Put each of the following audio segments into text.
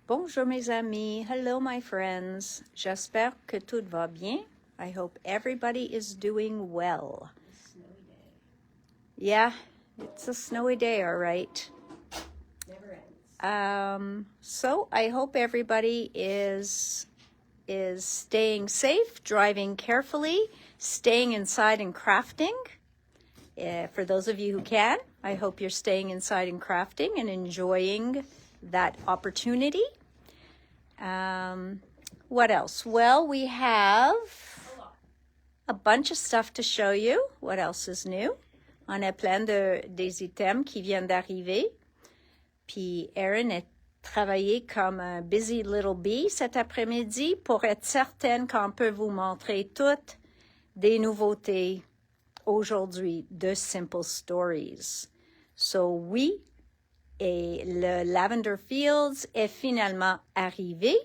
Bonjour mes amis, hello my friends. J'espère que tout va bien. I hope everybody is doing well. Yeah, it's a snowy day, all right. Never ends. So I hope everybody is staying safe, driving carefully, staying inside and crafting. For those of you who can, I hope you're staying inside and crafting and enjoying that opportunity. What else? Well, we have a bunch of stuff to show you. What else is new? On a plein des items qui viennent d'arriver. Puis Erin a travaillé comme un busy little bee cet après-midi pour être certaine qu'on peut vous montrer toutes des nouveautés aujourd'hui de Simple Stories. So oui, et le Lavender Fields est finalement arrivé.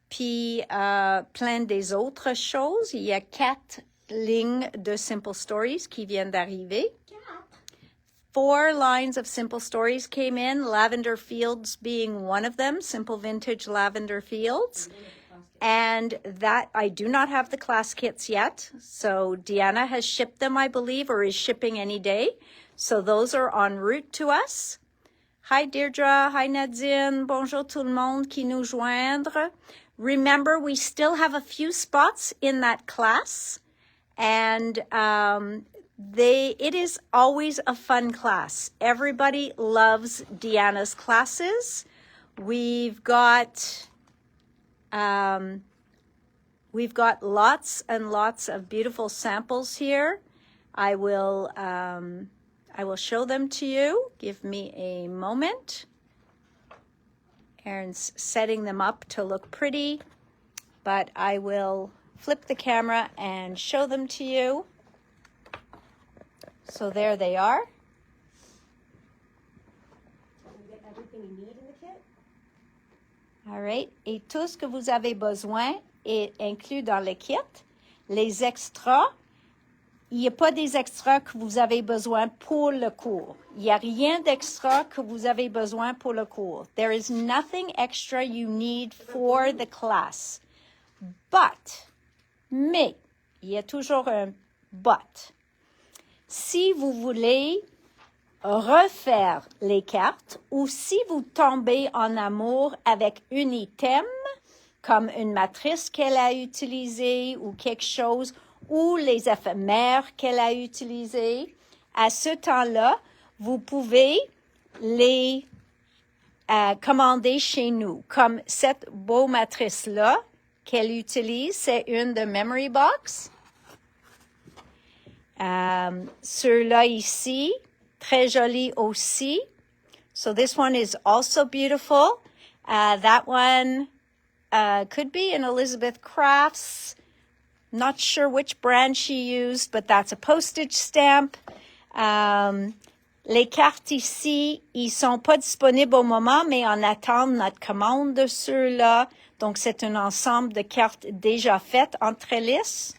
Puis plein des autres choses. Il y a 4 lignes de Simple Stories qui viennent d'arriver. 4 lines of Simple Stories came in, Lavender Fields being one of them, Simple Vintage Lavender Fields. And that, I do not have the class kits yet. So Deanna has shipped them, I believe, or is shipping any day. So those are en route to us. Hi Deirdre, hi Nadine, bonjour tout le monde qui nous joindre. Remember, we still have a few spots in that class. And it is always a fun class. Everybody loves Deanna's classes. We've got lots and lots of beautiful samples here. I will show them to you. Give me a moment. Erin's setting them up to look pretty, but I will flip the camera and show them to you. So there they are. You get everything you need in the kit? All right. Et tout ce que vous avez besoin est inclus dans le kit. Les extras, il n'y a pas des extras que vous avez besoin pour le cours. Il n'y a rien d'extra que vous avez besoin pour le cours. There is nothing extra you need for the class. Mais, il y a toujours un but. Si vous voulez refaire les cartes ou si vous tombez en amour avec un item, comme une matrice qu'elle a utilisée ou quelque chose, ou les éphémères qu'elle a utilisées, à ce temps-là, vous pouvez les commander chez nous. Comme cette beau matrice-là qu'elle utilise, c'est une de Memory Box. Ceux-là ici, très joli aussi. So this one is also beautiful. That one could be an Elizabeth Crafts. Not sure which brand she used, but that's a postage stamp. Les cartes ici, ils sont pas disponibles au moment, mais on attend notre commande de ceux-là. Donc, c'est un ensemble de cartes déjà faites en trellis.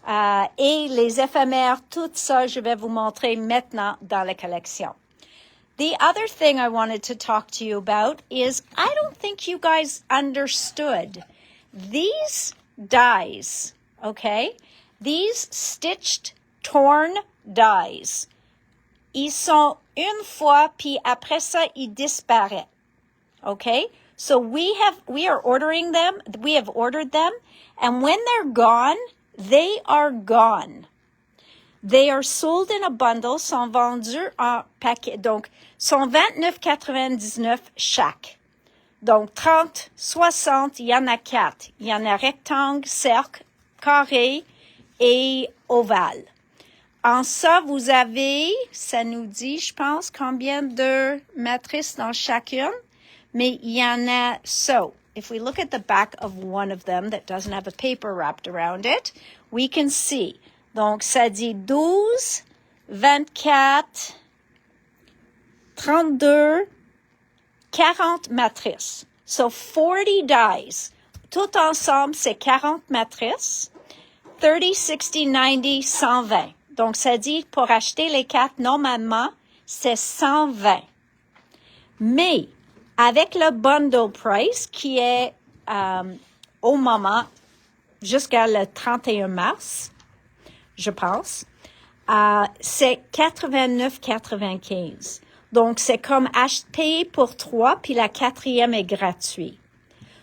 Et les éphémères, tout ça, je vais vous montrer maintenant dans la collection. The other thing I wanted to talk to you about is I don't think you guys understood. These dies, okay? These stitched, torn dies. Ils sont une fois, puis après ça, ils disparaissent. Okay? So we are ordering them. We have ordered them. And when they're gone, they are gone. They are sold in a bundle, sont vendus en paquet. Donc, sont 29,99 chaque. Donc, 30, 60, il y en a 4. Il y en a rectangle, cercle, carré et ovale. En ça, vous avez, ça nous dit, je pense, combien de matrices dans chacune. Mais il y en a, so, if we look at the back of one of them that doesn't have a paper wrapped around it, we can see. Donc, ça dit 12, 24, 32, 40 matrices. So, 40 dies. Tout ensemble, c'est 40 matrices. 30, 60, 90, 120. Donc, ça dit, pour acheter les cartes, normalement, c'est 120. Mais, avec le bundle price qui est au moment jusqu'à le 31 mars, je pense, c'est 89,95. Donc, c'est comme payer pour 3, puis la 4e est gratuite.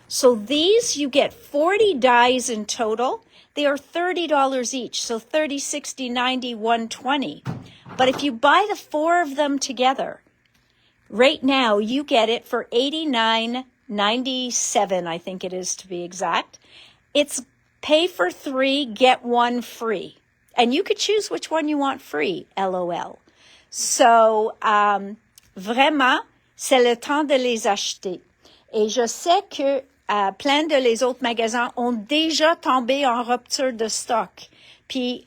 So these, you get 40 dies in total. They are $30 each, so 30, 60, 90, 120. But if you buy the 4 of them together, right now you get it for $89.97, I think it is to be exact. It's pay for 3, get 1 free. And you could choose which one you want free, LOL. So, vraiment, c'est le temps de les acheter. Et je sais que plein de les autres magasins ont déjà tombé en rupture de stock. Puis,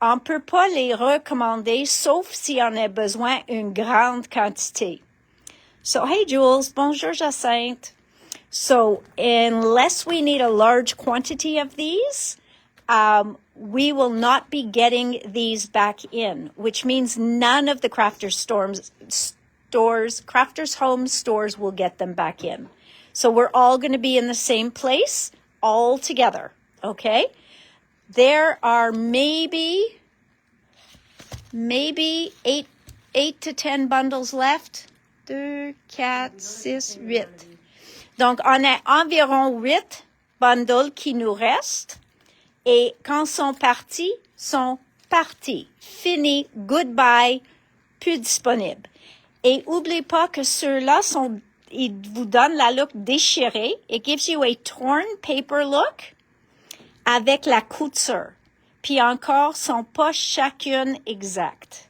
on peut pas les recommander, sauf si on a besoin d'une grande quantité. So, hey, Jules. Bonjour, Jacinthe. So, unless we need a large quantity of these, we will not be getting these back in, which means none of the Crafters Home stores will get them back in. So we're all going to be in the same place all together, okay? There are maybe 8 to 10 bundles left. 2, 4, 6, 8. Donc, on a environ 8 bundles qui nous restent. Et quand sont partis, Fini, goodbye, plus disponibles. Et n'oubliez pas que ceux-là ils vous donnent la look déchirée. It gives you a torn paper look avec la couture. Puis encore, sont pas chacune exacte.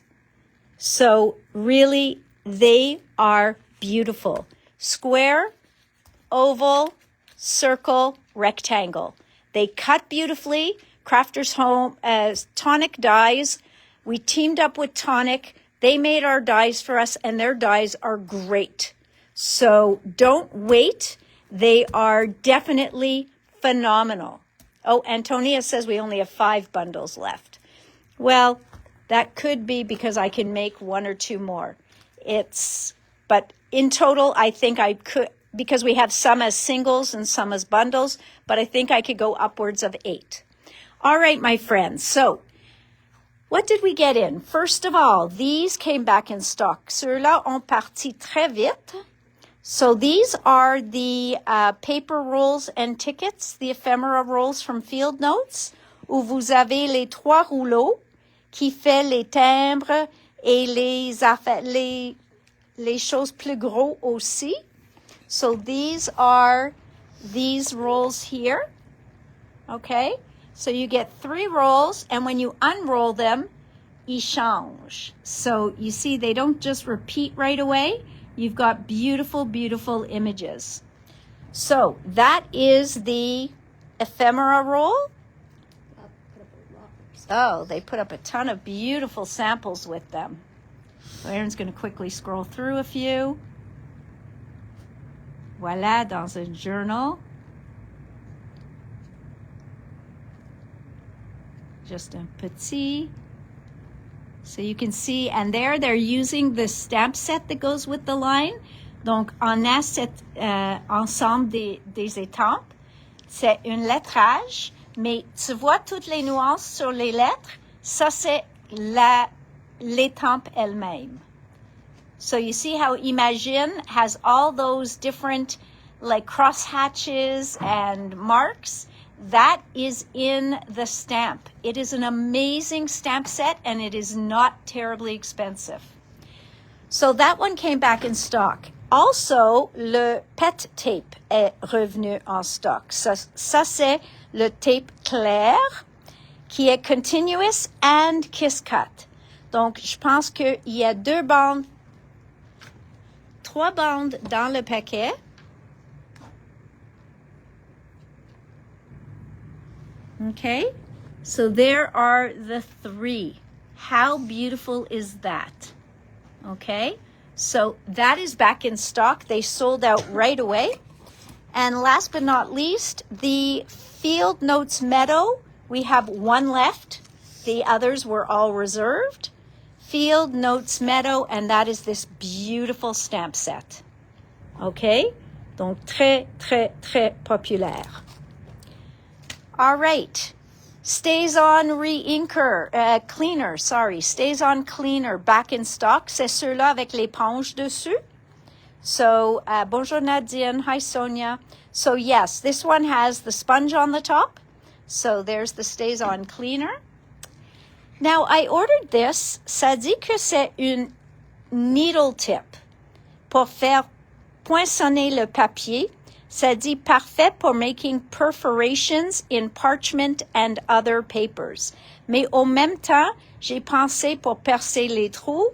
So, really, they are beautiful. Square, oval, circle, rectangle. They cut beautifully. Crafters Home, Tonic dies. We teamed up with Tonic. They made our dies for us, and their dies are great. So don't wait. They are definitely phenomenal. Oh, Antonia says we only have 5 bundles left. Well, that could be because I can make 1 or 2 more. But in total, I think I could, because we have some as singles and some as bundles, but I think I could go upwards of 8. All right, my friends. So, what did we get in? First of all, these came back in stock. Ceux-là ont parti très vite. So these are the paper rolls and tickets, the ephemera rolls from Field Notes, où vous avez les 3 rouleaux qui fait les timbres et les choses plus gros aussi. So these are these rolls here, okay? So you get 3 rolls, and when you unroll them, ils changent. So you see, they don't just repeat right away. You've got beautiful, beautiful images. So that is the ephemera roll. Oh, they put up a ton of beautiful samples with them. So Erin's going to quickly scroll through a few. Voilà, dans un journal. Just un petit. So you can see, and there they're using the stamp set that goes with the line. Donc, on a cet ensemble des étampes. C'est un lettrage, mais tu vois toutes les nuances sur les lettres? Ça, c'est l'étampe elle-même. So you see how Imagine has all those different like cross hatches and marks? That is in the stamp. It is an amazing stamp set, and it is not terribly expensive. So that one came back in stock. Also, le pet tape est revenu en stock. Ça c'est le tape clair qui est continuous and kiss cut. Donc, je pense qu'il y a 3 bandes dans le paquet. Okay, so there are the 3. How beautiful is that? Okay, so that is back in stock. They sold out right away. And last but not least, the Field Notes Meadow. We have 1 left. The others were all reserved. Field Notes Meadow, and that is this beautiful stamp set. OK? Donc, très, très, très populaire. All right. Stays on cleaner, Stays on cleaner, back in stock. C'est ceux-là avec l'éponge dessus. So, bonjour Nadine. Hi, Sonia. So, yes, this one has the sponge on the top. So, there's the Stays on cleaner. Now, I ordered this. Ça dit que c'est une needle tip pour faire poinçonner le papier. Ça dit parfait pour making perforations in parchment and other papers. Mais au même temps, j'ai pensé pour percer les trous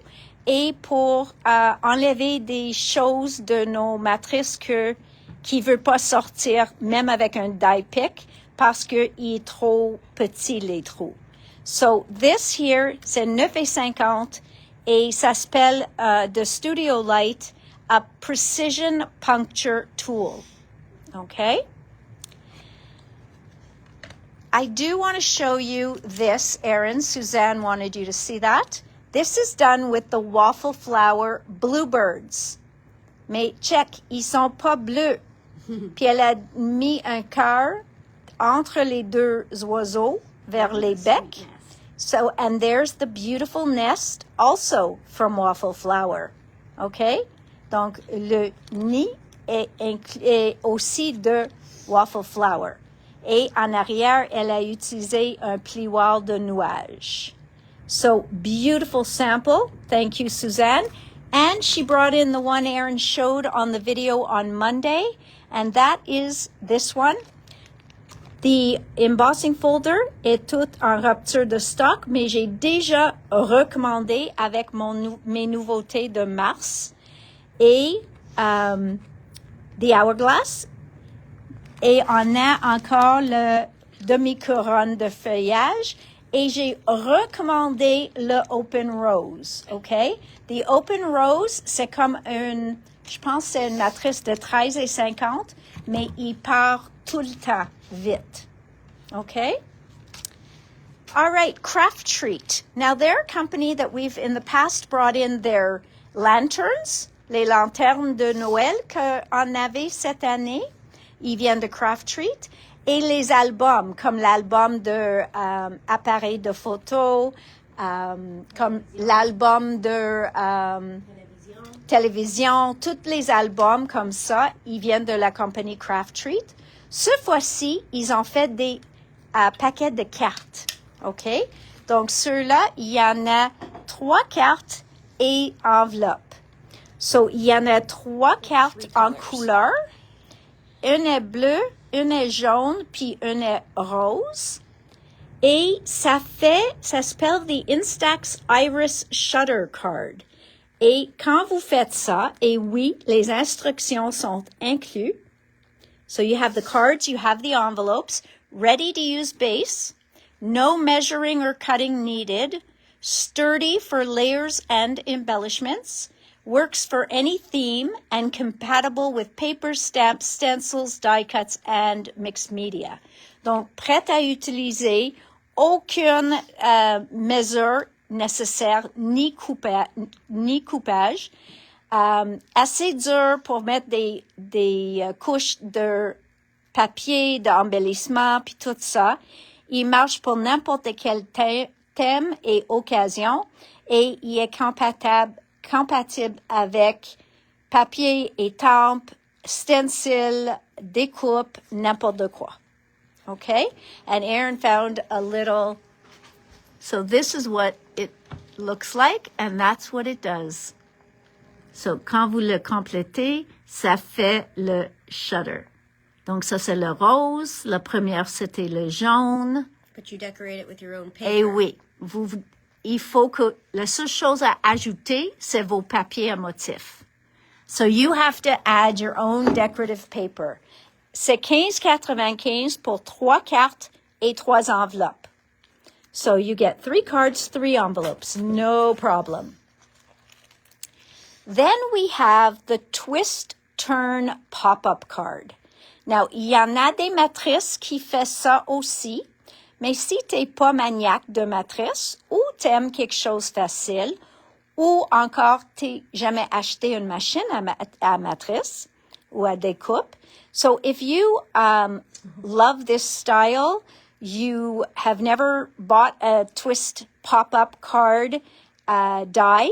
et pour enlever des choses de nos matrices qui veut pas sortir même avec un die pick parce que il est trop petit les trous. So this here, c'est 9,50 et ça s'appelle the Studio Light, a precision puncture tool. Okay? I do want to show you this, Erin. Suzanne wanted you to see that. This is done with the waffle flower bluebirds. Mais check, ils sont pas bleus. Puis elle a mis un cœur entre les deux oiseaux vers les becs. So, and there's the beautiful nest also from waffle flower. Okay? Donc, le nid est aussi de waffle flower. Et en arrière, elle a utilisé un plioir de nuage. So, beautiful sample. Thank you, Suzanne. And she brought in the one Erin showed on the video on Monday, and that is this one. The embossing folder est tout en rupture de stock, mais j'ai déjà recommandé avec mes nouveautés de mars. Et the hourglass. Et on a encore le demi-couronne de feuillage. Et j'ai recommandé le Open Rose, OK? The Open Rose, c'est comme je pense que c'est une matrice de 13,50, mais il part tout le temps vite, OK? All right, Craft Treat. Now, they're a company that we've in the past brought in their lanterns, les lanternes de Noël qu'on avait cette année. Ils viennent de Craft Treat. Et les albums, comme l'album de appareil de photo, comme l'album de télévision, tous les albums comme ça, ils viennent de la compagnie Craft Treat. Ce fois-ci, ils ont fait des paquets de cartes, OK? Donc, ceux-là, il y en a 3 cartes et enveloppes. So, il y en a 3 cartes en couleur. Une est bleue, une est jaune, puis une est rose. Et ça s'appelle the Instax Iris Shutter Card. Et quand vous faites ça, et oui, les instructions sont incluses. So you have the cards, you have the envelopes, ready to use base, no measuring or cutting needed, sturdy for layers and embellishments, works for any theme and compatible with paper, stamps, stencils, die cuts, and mixed media. Donc, prête à utiliser, aucune mesure nécessaire ni coupage. Assez dur pour mettre des couches de papier, d'embellissement, puis tout ça. Il marche pour n'importe quel thème et occasion et il est compatible avec papier, étampe, stencil, découpe, n'importe quoi. Okay? And Erin found a little, so this is what it looks like, and that's what it does. So, quand vous le complétez, ça fait le shutter. Donc, ça, c'est le rose. La première, c'était le jaune. But you decorate it with your own paper. Eh oui. Il faut que la seule chose à ajouter, c'est vos papiers à motifs. So you have to add your own decorative paper. C'est 15,95 pour 3 cartes et 3 enveloppes. So you get 3 cards, 3 envelopes. No problem. Then we have the Twist Turn Pop-Up Card. Now, il y en a des matrices qui font ça aussi. Mais si t'es pas maniaque de matrice ou t'aimes quelque chose facile ou encore t'es jamais acheté une machine à matrice, ou à découpe. So if you love this style, you have never bought a twist pop-up card die,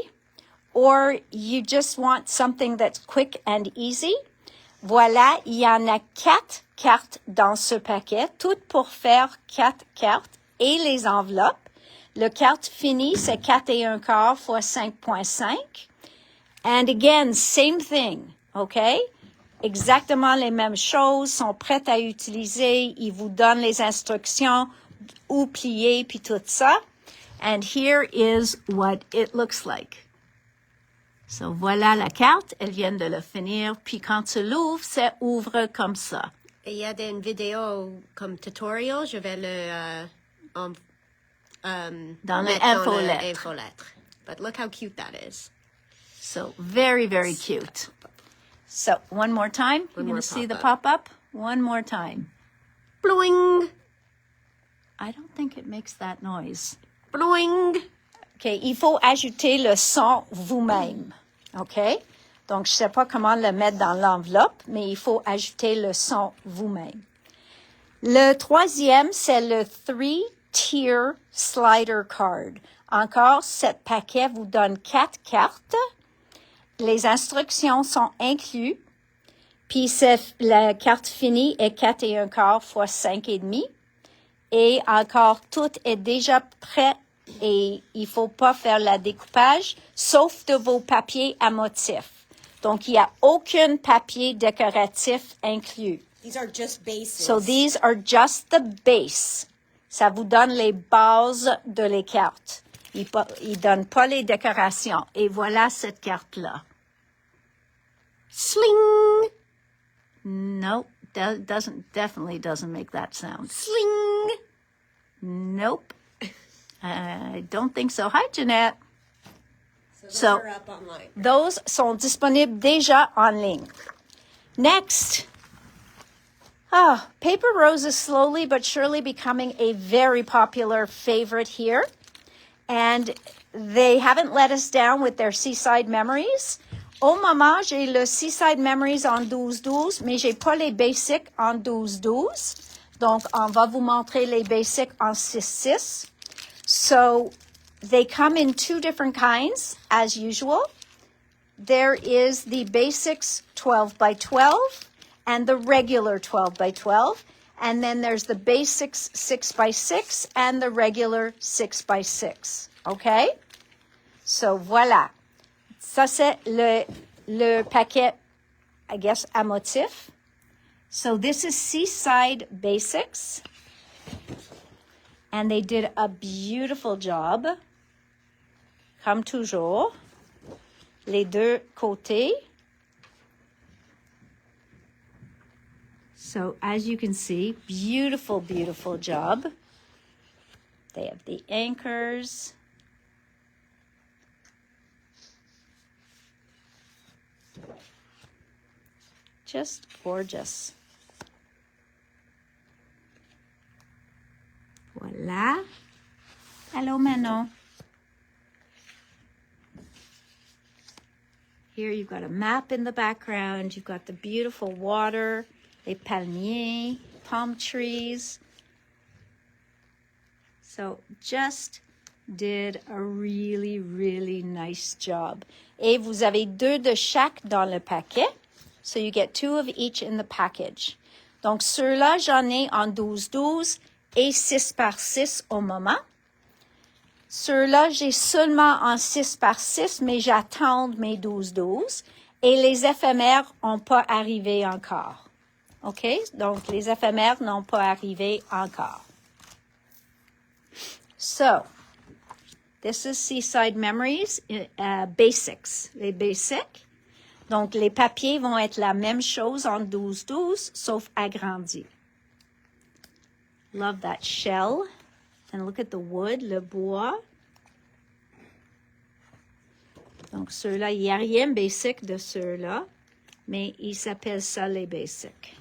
or you just want something that's quick and easy, voilà, il y en a 4 cartes dans ce paquet, toutes pour faire 4 cartes et les enveloppes. Le carte finie, c'est 4 1/4 fois 5.5. And again, same thing, okay? Exactement les mêmes choses, sont prêtes à utiliser. Ils vous donnent les instructions où plier puis tout ça. And here is what it looks like. So voilà la carte, elles viennent de le finir. Puis quand tu l'ouvres, ça ouvre comme ça. Et il y a une vidéo comme tutorial, je vais dans mettre l'infolettre. infolettre. But look how cute that is. So very, very cute. So one more time. You're going to see the pop-up? One more time. Bloing! I don't think it makes that noise. Bloing! OK, il faut ajouter le son vous-même. OK? Donc, je ne sais pas comment le mettre dans l'enveloppe, mais il faut ajouter le son vous-même. Le troisième, c'est le 3-tier slider card. Encore, ce paquet vous donne 4 cartes. Les instructions sont incluses. Puis, la carte finie est 4 1/4 fois 5,5. Et encore, tout est déjà prêt et il faut pas faire le découpage, sauf de vos papiers à motifs. Donc, il n'y a aucun papier décoratif inclus. These are just bases. So, these are just the base. Ça vous donne les bases de les cartes. Il donne pas les décorations. Et voilà cette carte-là. Sling! Nope, definitely doesn't make that sound. Sling! Nope. I don't think so. Hi, Jeanette. So those are up online. Those sont disponibles déjà en ligne. Next. Paper Rose is slowly but surely becoming a very popular favorite here. And they haven't let us down with their Seaside Memories. Au moment, j'ai le Seaside Memories en 12-12, mais j'ai pas les basics en 12-12. Donc, on va vous montrer les basics en 6-6. So, they come in 2 different kinds, as usual. There is the basics 12 by 12 and the regular 12 by 12. And then there's the basics 6 by 6 and the regular 6 by 6. Okay? So, voilà. Ça, c'est le paquet, I guess, à motif. So this is Seaside Basics. And they did a beautiful job. Comme toujours. Les deux côtés. So as you can see, beautiful, beautiful job. They have the anchors. Just gorgeous. Voilà. Hello, Manon. Here you've got a map in the background. You've got the beautiful water, les palmiers, palm trees. So just did a really, really nice job. Et vous avez 2 de chaque dans le paquet. So you get 2 of each in the package. Donc, ceux-là, j'en ai en 12-12 et 6 par 6 au moment. Ceux-là, j'ai seulement en 6 par 6, mais j'attends mes 12-12. Et les éphémères n'ont pas arrivé encore. OK? Donc, les éphémères n'ont pas arrivé encore. So, this is Seaside Memories, Basics. Les basics. Donc, les papiers vont être la même chose en 12-12, sauf agrandis. Love that shell. And look at the wood, le bois. Donc, ceux-là, il n'y a rien basic de ceux-là, mais ils s'appellent ça les basics.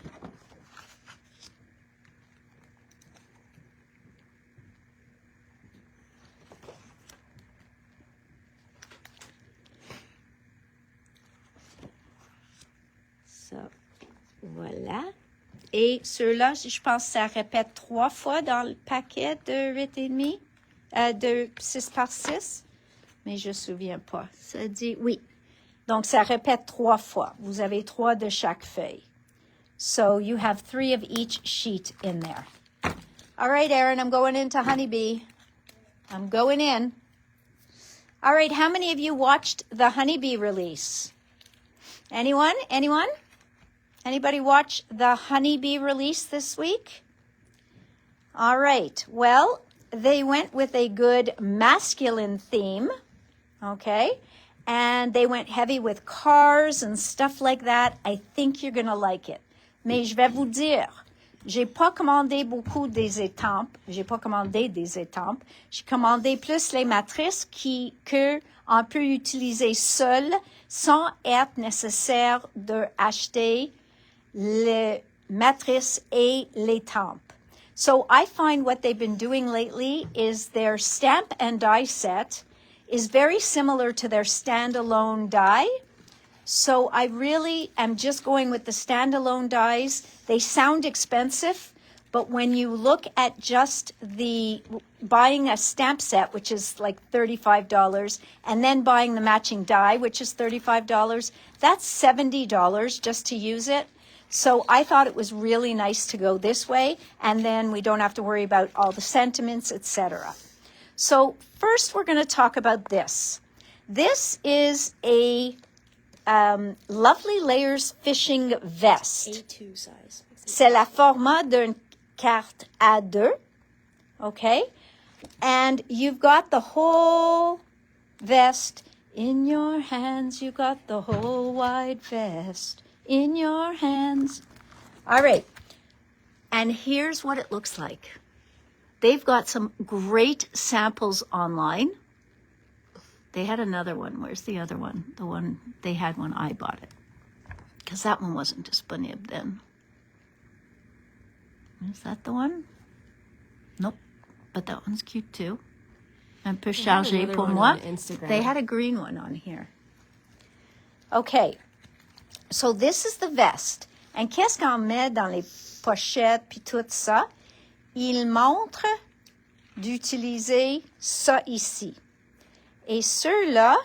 So, Voilà. Et ceux-là, je pense que ça répète 3 fois dans le paquet de 8,5, de 6 par 6. Mais je ne me souviens pas. Ça dit, oui. Donc, ça répète 3 fois. Vous avez 3 de chaque feuille. So, you have 3 of each sheet in there. All right, Erin, I'm going into Honeybee. I'm going in. All right, how many of you watched the Honeybee release? Anyone? Anyone? Anybody watch the Honeybee release this week? All right. Well, they went with a good masculine theme, okay? And they went heavy with cars and stuff like that. I think you're going to like it. Mais je vais vous dire, j'ai pas commandé beaucoup des étampes. J'ai pas commandé des étampes. J'ai commandé plus les matrices que on peut utiliser seul sans être nécessaire d'acheter les matrices et l'étampe. So I find what they've been doing lately is their stamp and die set is very similar to their standalone die. So I really am just going with the standalone dies. They sound expensive, but when you look at just the buying a stamp set, which is like $35, and then buying the matching die, which is $35, that's $70 just to use it. So I thought it was really nice to go this way, and then we don't have to worry about all the sentiments, etc. So first we're going to talk about this. This is a Lovely Layers fishing vest. A2 size. C'est la format d'une carte A2, okay? And you've got the whole vest in your hands. You got the whole wide vest in your hands. All right. And here's what it looks like. They've got some great samples online. They had another one. Where's the other one? The one they had when I bought it. Because that one wasn't disponible then. Is that the one? Nope. But that one's cute too. Un peu chargé pour moi. They had a green one on here. Okay. So this is the vest. And qu'est-ce qu'on met dans les pochettes puis tout ça? Il montre d'utiliser ça ici. Et ceux-là,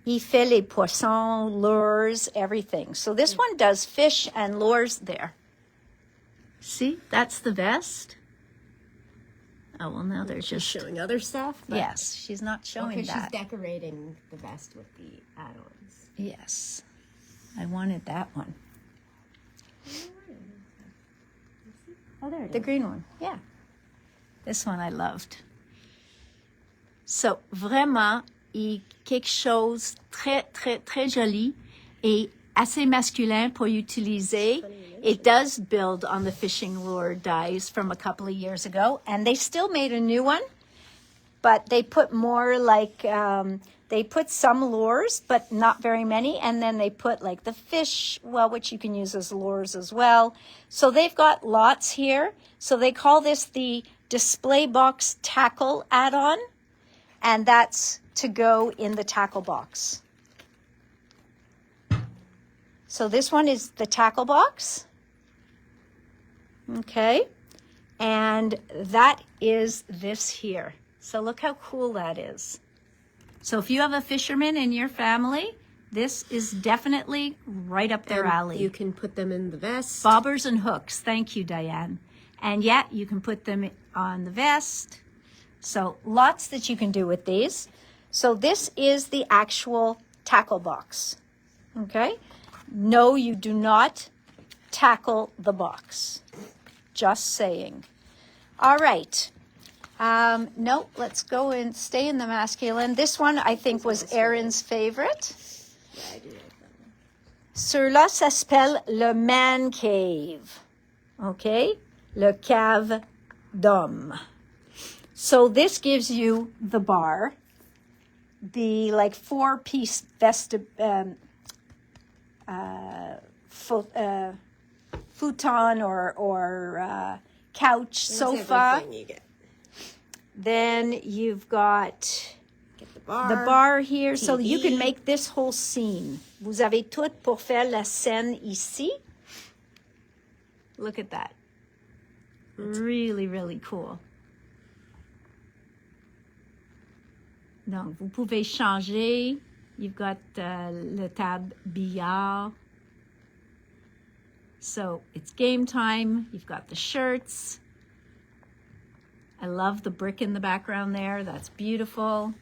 il fait les poissons, lures, everything. So this one does fish and lures there. See, that's the vest. Oh, well, now they're just showing other stuff. Yes, she's not showing that. She's decorating the vest with the add-ons. Yes, I wanted that one. Oh, there it is. The green one, yeah. This one I loved. So, vraiment, quelque chose très, très, très joli et assez masculin pour utiliser. It does build on the fishing lure dies from a couple of years ago, and they still made a new one, but they put more like, they put some lures, but not very many, and then they put like the fish, well, which you can use as lures as well. So they've got lots here. So they call this the display box tackle add-on, and that's to go in the tackle box. So this one is the tackle box. Okay. And that is this here. So look how cool that is. So if you have a fisherman in your family, this is definitely right up their alley. You can put them in the vest. Bobbers and hooks. Thank you, Diane. And yet you can put them on the vest. So lots that you can do with these. So this is the actual tackle box. Okay. No, you do not tackle the box. Just saying. All right. No, let's go and stay in the masculine. This one, I think, was Erin's favorite. Yeah, I do like that one. Ceux-là s'appelle le man cave. Okay? Le cave d'homme. So this gives you the bar, the like 4-piece futon or couch, That's sofa. everything you get. Then you've got Get the bar. The bar here, so you TV. can make this whole scene. Vous avez tout pour faire la scène ici. Look at that. Really, really cool. Donc, vous pouvez changer. You've got le table billard. So, it's game time. You've got the shirts. I love the brick in the background there. That's beautiful.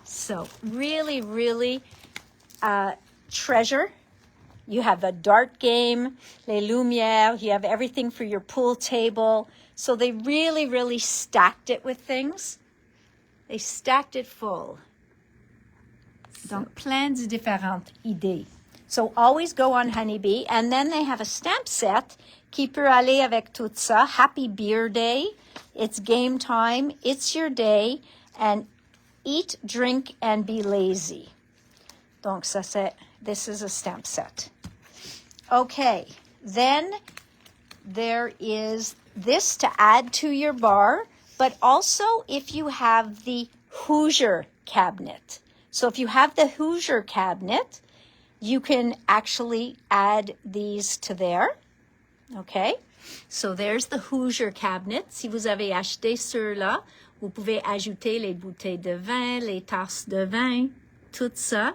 So, really, really treasure. You have a dart game, les lumières. You have everything for your pool table. So, they really, really stacked it with things. They stacked it full. Donc, plein de différentes idées. So, always go on Honeybee. And then they have a stamp set qui peut aller avec tout ça. Happy Beer Day. It's game time. It's your day. And eat, drink, and be lazy. Donc, ça c'est, this is a stamp set. Okay. Then there is this to add to your bar. But also if you have the Hoosier cabinet. So if you have the Hoosier cabinet, you can actually add these to there. Okay? So there's the Hoosier cabinet. Si vous avez acheté ceux-là, vous pouvez ajouter les bouteilles de vin, les tasses de vin, tout ça,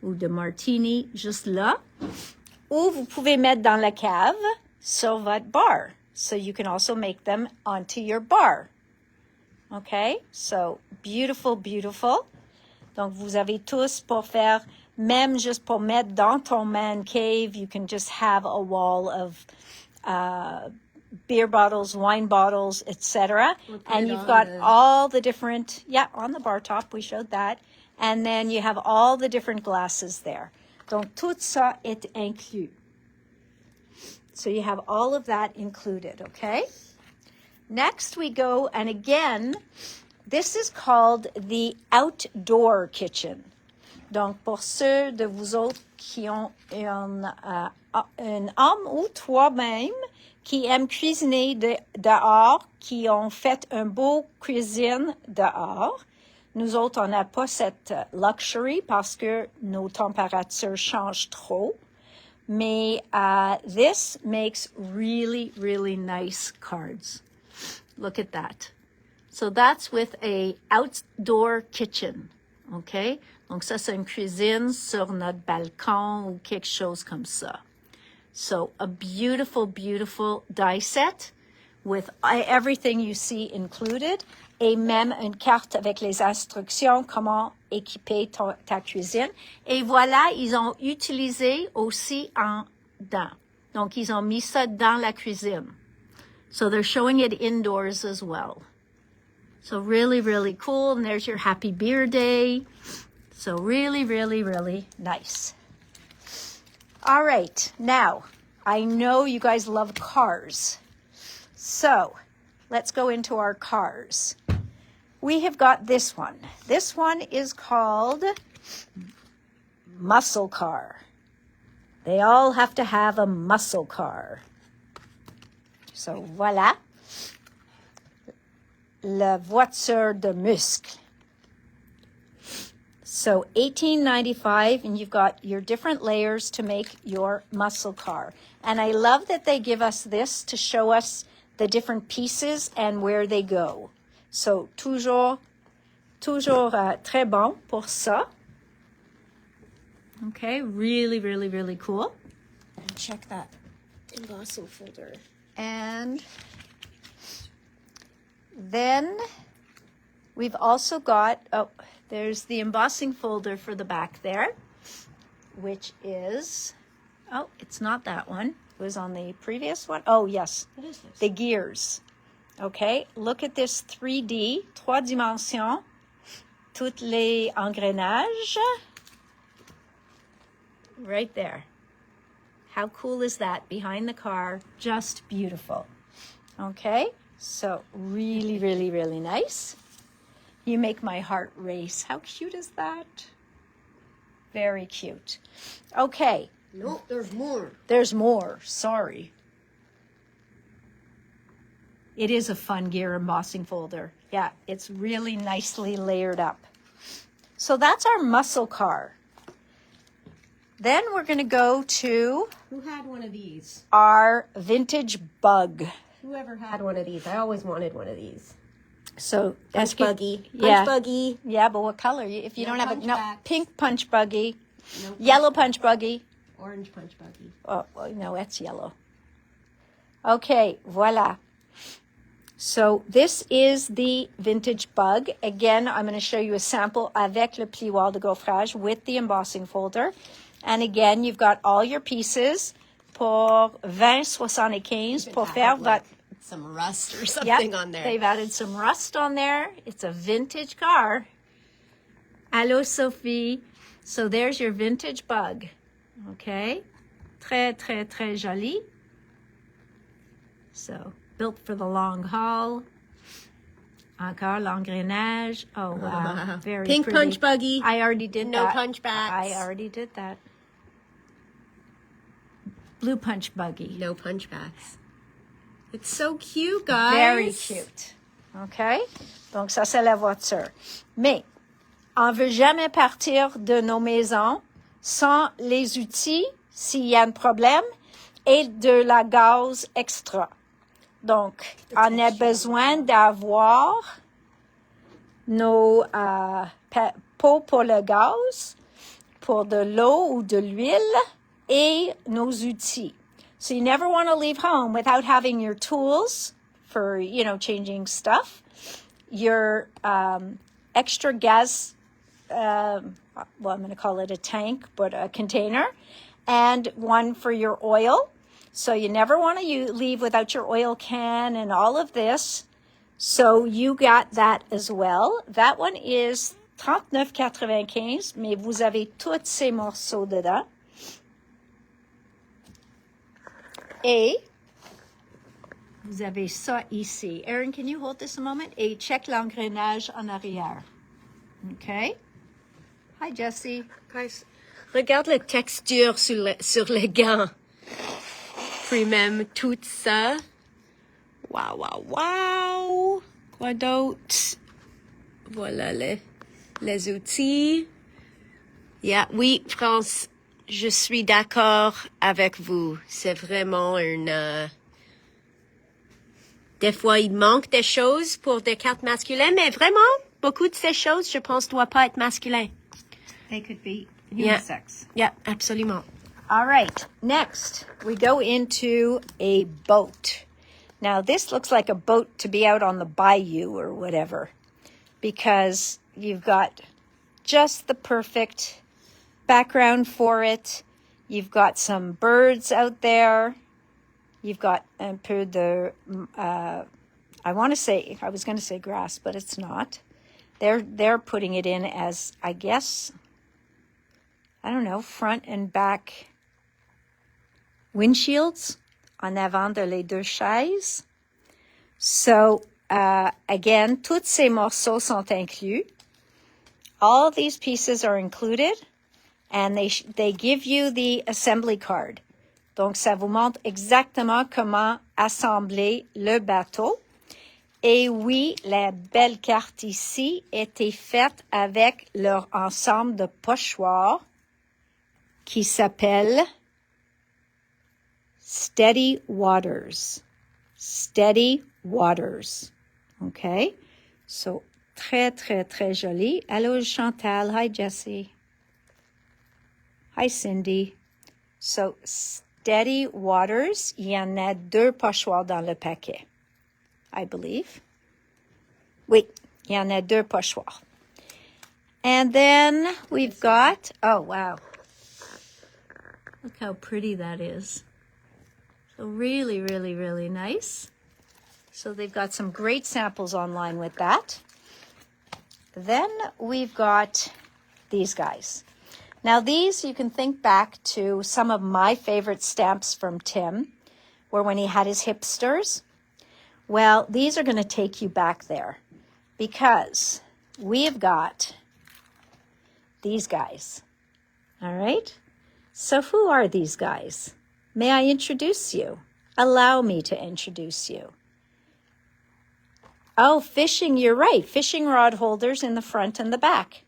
ou de martini, juste là. Ou vous pouvez mettre dans la cave sur votre bar. So you can also make them onto your bar. Okay, so beautiful, beautiful. Donc, vous avez tous pour faire, même juste pour mettre dans ton man cave, you can just have a wall of beer bottles, wine bottles, etc. And you've got all the different, on the bar top, we showed that. And then you have all the different glasses there. Donc, tout ça est inclus. So you have all of that included, okay? Next we go, and again, this is called the outdoor kitchen. Donc, pour ceux de vous autres qui ont un homme ou toi-même qui aiment cuisiner dehors, qui ont fait un beau cuisine dehors, nous autres, on n'a pas cette luxury parce que nos températures changent trop. Mais this makes really, really nice cards. Look at that. So that's with a outdoor kitchen. OK? Donc ça, c'est une cuisine sur notre balcon ou quelque chose comme ça. So a beautiful, beautiful die set with everything you see included. Et même une carte avec les instructions, comment équiper ta cuisine. Et voilà, ils ont utilisé aussi en dedans. Donc, ils ont mis ça dans la cuisine. So they're showing it indoors as well. So really, really cool. And there's your Happy Beer Day. So really, really, really nice. All right. Now, I know you guys love cars. So let's go into our cars. We have got this one. This one is called Muscle Car. They all have to have a muscle car. So, voilà. La voiture de muscle. So, $18.95, and you've got your different layers to make your muscle car. And I love that they give us this to show us the different pieces and where they go. So, toujours très bon pour ça. Okay, really, really, really cool. And check that embossing folder. And then we've also got, there's the embossing folder for the back there, which is, it's not that one. It was on the previous one. Oh, yes. What is this? The gears. Okay, look at this 3D, 3 dimensions, toutes les engrenages. Right there. How cool is that? Behind the car, just beautiful. Okay, so really, really, really nice. You make my heart race. How cute is that? Very cute. Okay. No, there's more. There's more. Sorry. It is a fun gear embossing folder. Yeah, it's really nicely layered up. So that's our muscle car. Then we're going to go to Who had one of these? our vintage bug. Whoever had one of these. I always wanted one of these. So Punch buggy. Yeah. Punch buggy. Yeah, but what color? If you No don't have punch no backs. pink punch buggy, No punch yellow punch buggy. Orange punch buggy. Oh, well, no, that's yellow. Okay, voila. So this is the vintage bug. Again, I'm going to show you a sample avec le plioir de gaufrage with the embossing folder. And again, you've got all your pieces pour 20,75 pour faire votre... Some rust or something Yep, on there. they've added some rust on there. It's a vintage car. Allô, Sophie. So there's your vintage bug. Okay. Très, très, très joli. So, built for the long haul. Encore l'engrenage. Oh, wow. Very Pink pretty. punch buggy. I already did No that. punch backs. I already did that. Blue punch buggy. No punch backs. It's so cute, guys. Very cute. OK? Donc, ça, c'est la voiture. Mais, on ne veut jamais partir de nos maisons sans les outils, s'il y a un problème, et de la gaz extra. Donc, on a besoin d'avoir nos pots pour le gaz, pour de l'eau ou de l'huile, et nos outils. So you never want to leave home without having your tools for, changing stuff, your extra gas, I'm going to call it a tank, but a container, and one for your oil. So you never want to leave without your oil can and all of this. So you got that as well. That one is 39,95, mais vous avez tous ces morceaux dedans. Et vous avez ça ici. Erin, can you hold this a moment? Et check l'engrenage en arrière. OK? Hi, Jessie. Guys, regarde la texture sur les gants. Puis même tout ça. Wow, wow, wow. Quoi d'autre? Voilà les outils. Yeah, oui, France, je suis d'accord avec vous. C'est vraiment une... Des fois, il manque des choses pour des cartes masculines, mais vraiment, beaucoup de ces choses, je pense, doivent pas être masculines. They could be Yeah. unisex. Yeah, absolument. All right. Next, we go into a boat. Now, this looks like a boat to be out on the bayou or whatever, because you've got just the perfect background for it. You've got some birds out there. You've got un peu de, I was going to say grass, but it's not. They're putting it in as, I guess, I don't know, front and back windshields en avant de les deux chaises. So, again, tous ces morceaux sont inclus. All these pieces are included, and they give you the assembly card. Donc, ça vous montre exactement comment assembler le bateau. Et oui, la belle carte ici était faite avec leur ensemble de pochoirs qui s'appelle Steady Waters. Steady Waters. Okay? So, très, très, très joli. Hello, Chantal. Hi, Jessie. Hi, Cindy. So, Steady Waters, il y en a 2 pochoirs dans le paquet, I believe. Oui, il y en a 2 pochoirs. And then we've got, oh, wow. Look how pretty that is. So really, really, really nice. So they've got some great samples online with that. Then we've got these guys. Now these, you can think back to some of my favorite stamps from Tim, where when he had his hipsters. Well, these are going to take you back there because we've got these guys. All right? So who are these guys? May I introduce you? Allow me to introduce you. Oh, fishing, you're right. Fishing rod holders in the front and the back.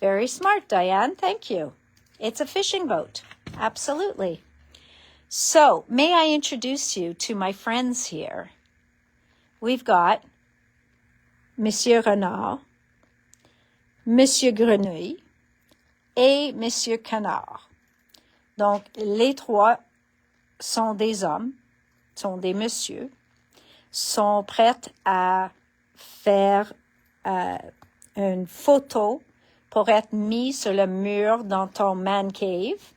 Very smart, Diane. Thank you. It's a fishing boat. Absolutely. So, may I introduce you to my friends here? We've got Monsieur Renard, Monsieur Grenouille et Monsieur Canard. Donc, les trois sont des hommes, sont des messieurs, sont prêts à faire une photo pour être mis sur le mur dans ton man cave.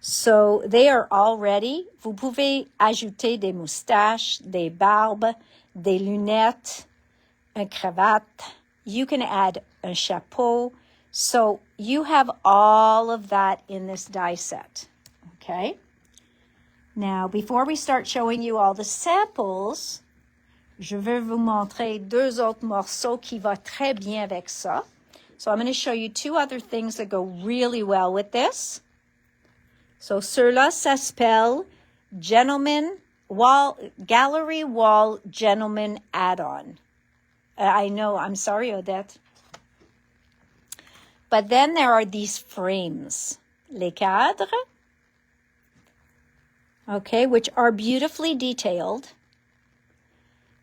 So, they are all ready. Vous pouvez ajouter des moustaches, des barbes, des lunettes, une cravate. You can add un chapeau. So, you have all of that in this die set. Okay? Now, before we start showing you all the samples, je veux vous montrer deux autres morceaux qui vont très bien avec ça. So, I'm going to show you two other things that go really well with this. So, ceux-là, ça s'appelle Gallery Wall Gentleman Add-on. I know, I'm sorry, Odette. But then there are these frames, les cadres, okay, which are beautifully detailed.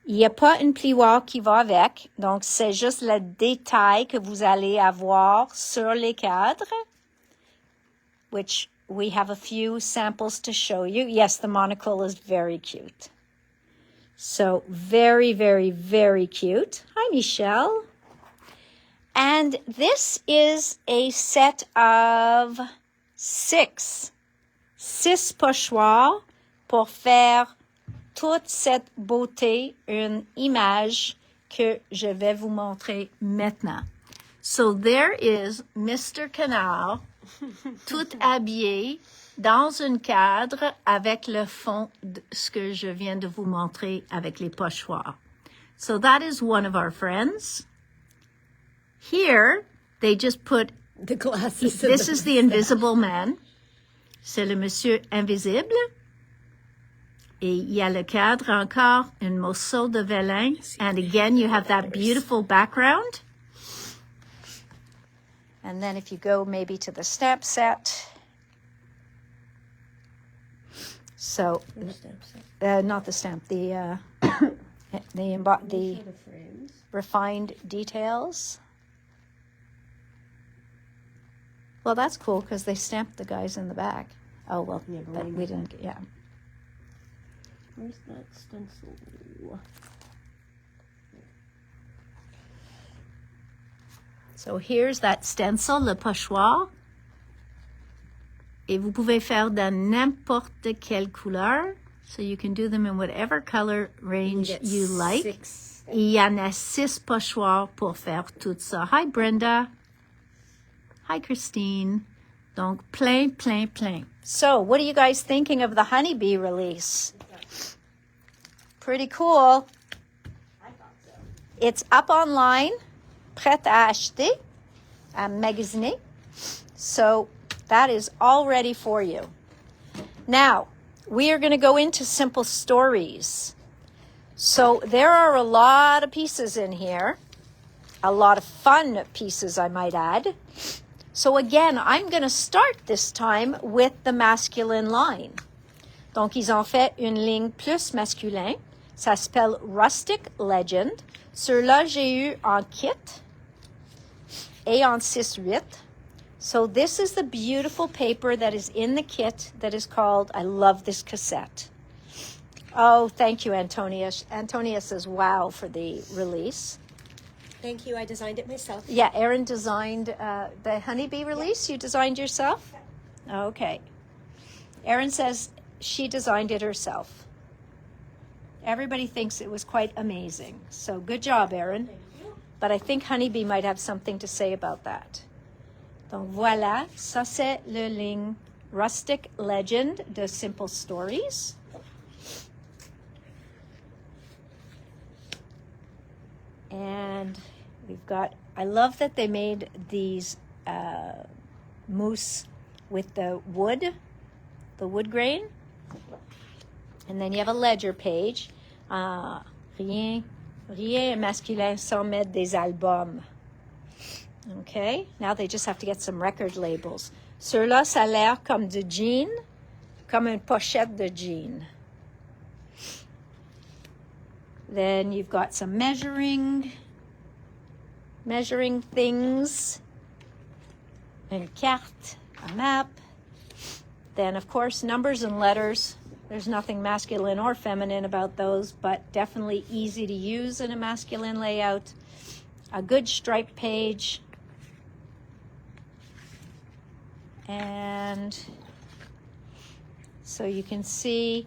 Il n'y a pas une plioire qui va avec, donc c'est juste le détail que vous allez avoir sur les cadres, which we have a few samples to show you. Yes, the monocle is very cute. So, very, very, very cute. Hi, Michelle. And this is a set of six pochoirs pour faire toute cette beauté, une image que je vais vous montrer maintenant. So there is Mr. Canard, tout habillé dans un cadre avec le fond de ce que je viens de vous montrer avec les pochoirs. So that is one of our friends. Here, they just put The glasses. this is the invisible man. C'est le monsieur invisible. Et il y a le cadre encore, un morceau de vélin. And again, you have that beautiful background. And then if you go maybe to the stamp set. So, not the stamp, the refined details. Well, that's cool because they stamped the guys in the back. Oh, well, Yeah, but we didn't get, yeah. Where's that stencil? So here's that stencil, le pochoir. Et vous pouvez faire de n'importe quelle couleur. So you can do them in whatever color range you like. 6. Il y en a 6 pochoirs pour faire tout ça. Hi, Brenda. Hi, Christine. Donc, plein, plein, plein. So, what are you guys thinking of the honeybee release? Pretty cool. I thought so. It's up online, prêt à acheter, à magasiner. So, that is all ready for you. Now, we are going to go into simple stories. So, there are a lot of pieces in here. A lot of fun pieces, I might add. So again, I'm going to start this time with the masculine line. Donc, ils ont fait une ligne plus masculin. Ça s'appelle Rustic Legend. Ceux-là, j'ai eu en kit et en 6-8. So this is the beautiful paper that is in the kit that is called, I love this cassette. Oh, thank you, Antonia. Antonia says, wow, for the release. Thank you. I designed it myself. Yeah, Erin designed the honeybee release. You designed yourself? Okay. Erin says she designed it herself. Everybody thinks it was quite amazing. So good job, Erin. Thank you. But I think honeybee might have something to say about that. Donc voilà, ça c'est le ligne Rustic Legend de Simple Stories. And we've got, I love that they made these mousse with the wood grain. And then you have a ledger page. Rien est masculin sans mettre des albums. Okay, now they just have to get some record labels. Ceux-là, ça a l'air comme du jean, comme une pochette de jean. Then you've got some measuring things, une carte, a map. Then, of course, numbers and letters. There's nothing masculine or feminine about those, but definitely easy to use in a masculine layout. A good striped page. And so you can see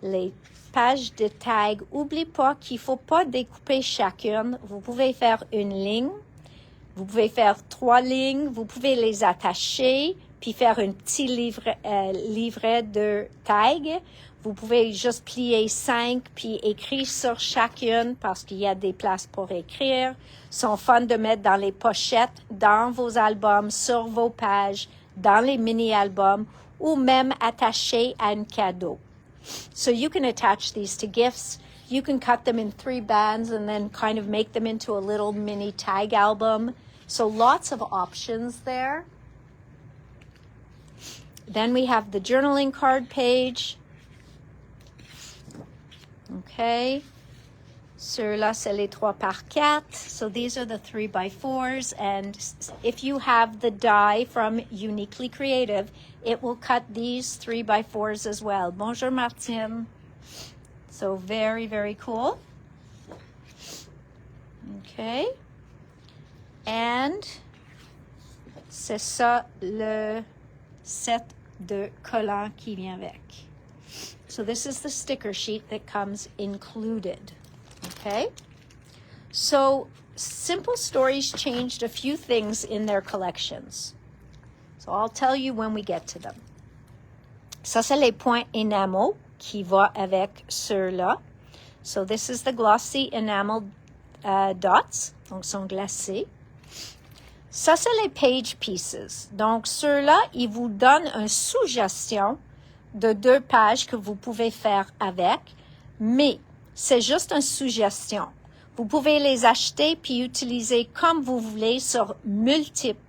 les pages de tag. N'oubliez pas qu'il ne faut pas découper chacune. Vous pouvez faire une ligne. Vous pouvez faire 3 lignes. Vous pouvez les attacher puis faire un petit livret de tag. Vous pouvez juste plier 5 puis écrire sur chacune parce qu'il y a des places pour écrire. Sont fun de mettre dans les pochettes, dans vos albums, sur vos pages, dans les mini-albums ou même attachés à un cadeau. So you can attach these to gifts. You can cut them in 3 bands and then kind of make them into a little mini tag album. So lots of options there. Then we have the journaling card page. Okay. Ceux-là, c'est les 3x4. So these are the 3x4s. And if you have the die from Uniquely Creative, it will cut these 3x4s as well. Bonjour, Martine. So very, very cool. Okay. And c'est ça le set de collants qui vient avec. So this is the sticker sheet that comes included. Okay? So Simple Stories changed a few things in their collections. So I'll tell you when we get to them. Ça, c'est les points enamel qui va avec ceux-là. So this is the glossy enamel dots, donc sont glacés. Ça, c'est les page pieces. Donc, ceux-là, ils vous donnent une suggestion de 2 pages que vous pouvez faire avec, mais c'est juste une suggestion. Vous pouvez les acheter puis utiliser comme vous voulez sur multiples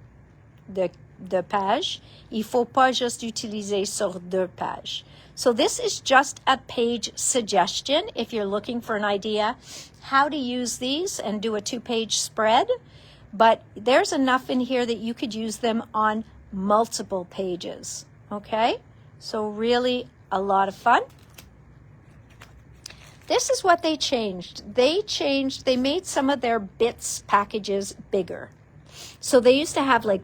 de pages. Il faut pas juste utiliser sur 2 pages. So this is just a page suggestion if you're looking for an idea how to use these and do a 2-page spread. But there's enough in here that you could use them on multiple pages. Okay? So really a lot of fun. This is what they changed. They made some of their bits packages bigger. So they used to have like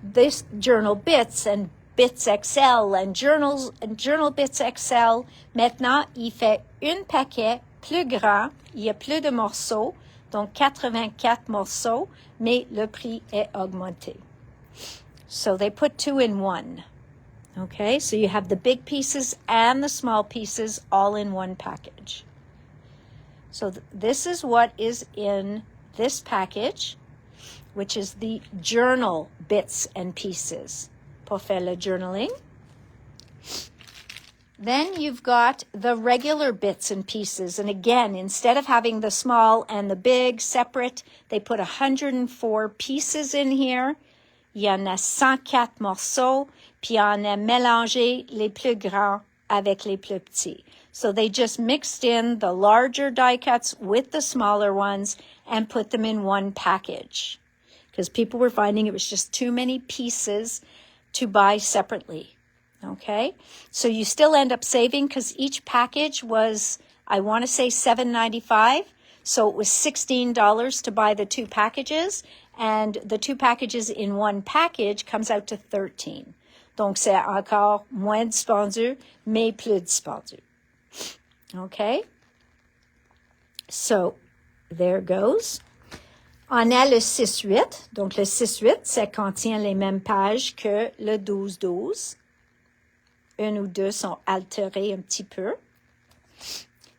this journal bits and bits XL and journal bits XL. Maintenant, il fait un paquet plus grand. Il y a plus de morceaux, donc 84 morceaux, mais le prix est augmenté. So they put 2 in 1. Okay, so you have the big pieces and the small pieces all in one package. So this is what is in this package, which is the journal bits and pieces pour faire le journaling. Then you've got the regular bits and pieces. And again, instead of having the small and the big separate, they put 104 pieces in here. Il y en a 104 morceaux, puis on a mélangé les plus grands avec les plus petits. So they just mixed in the larger die cuts with the smaller ones and put them in one package. Because people were finding it was just too many pieces to buy separately. Okay? So you still end up saving because each package was, I want to say $7.95. So it was $16 to buy the 2 packages. And the 2 packages in one package comes out to $13. Donc, c'est encore moins dispendieux, mais plus dispendieux. Okay? So, there goes. On a le 6-8. Donc, le 6-8, ça contient les mêmes pages que le 12-12. Une ou deux sont altérées un petit peu.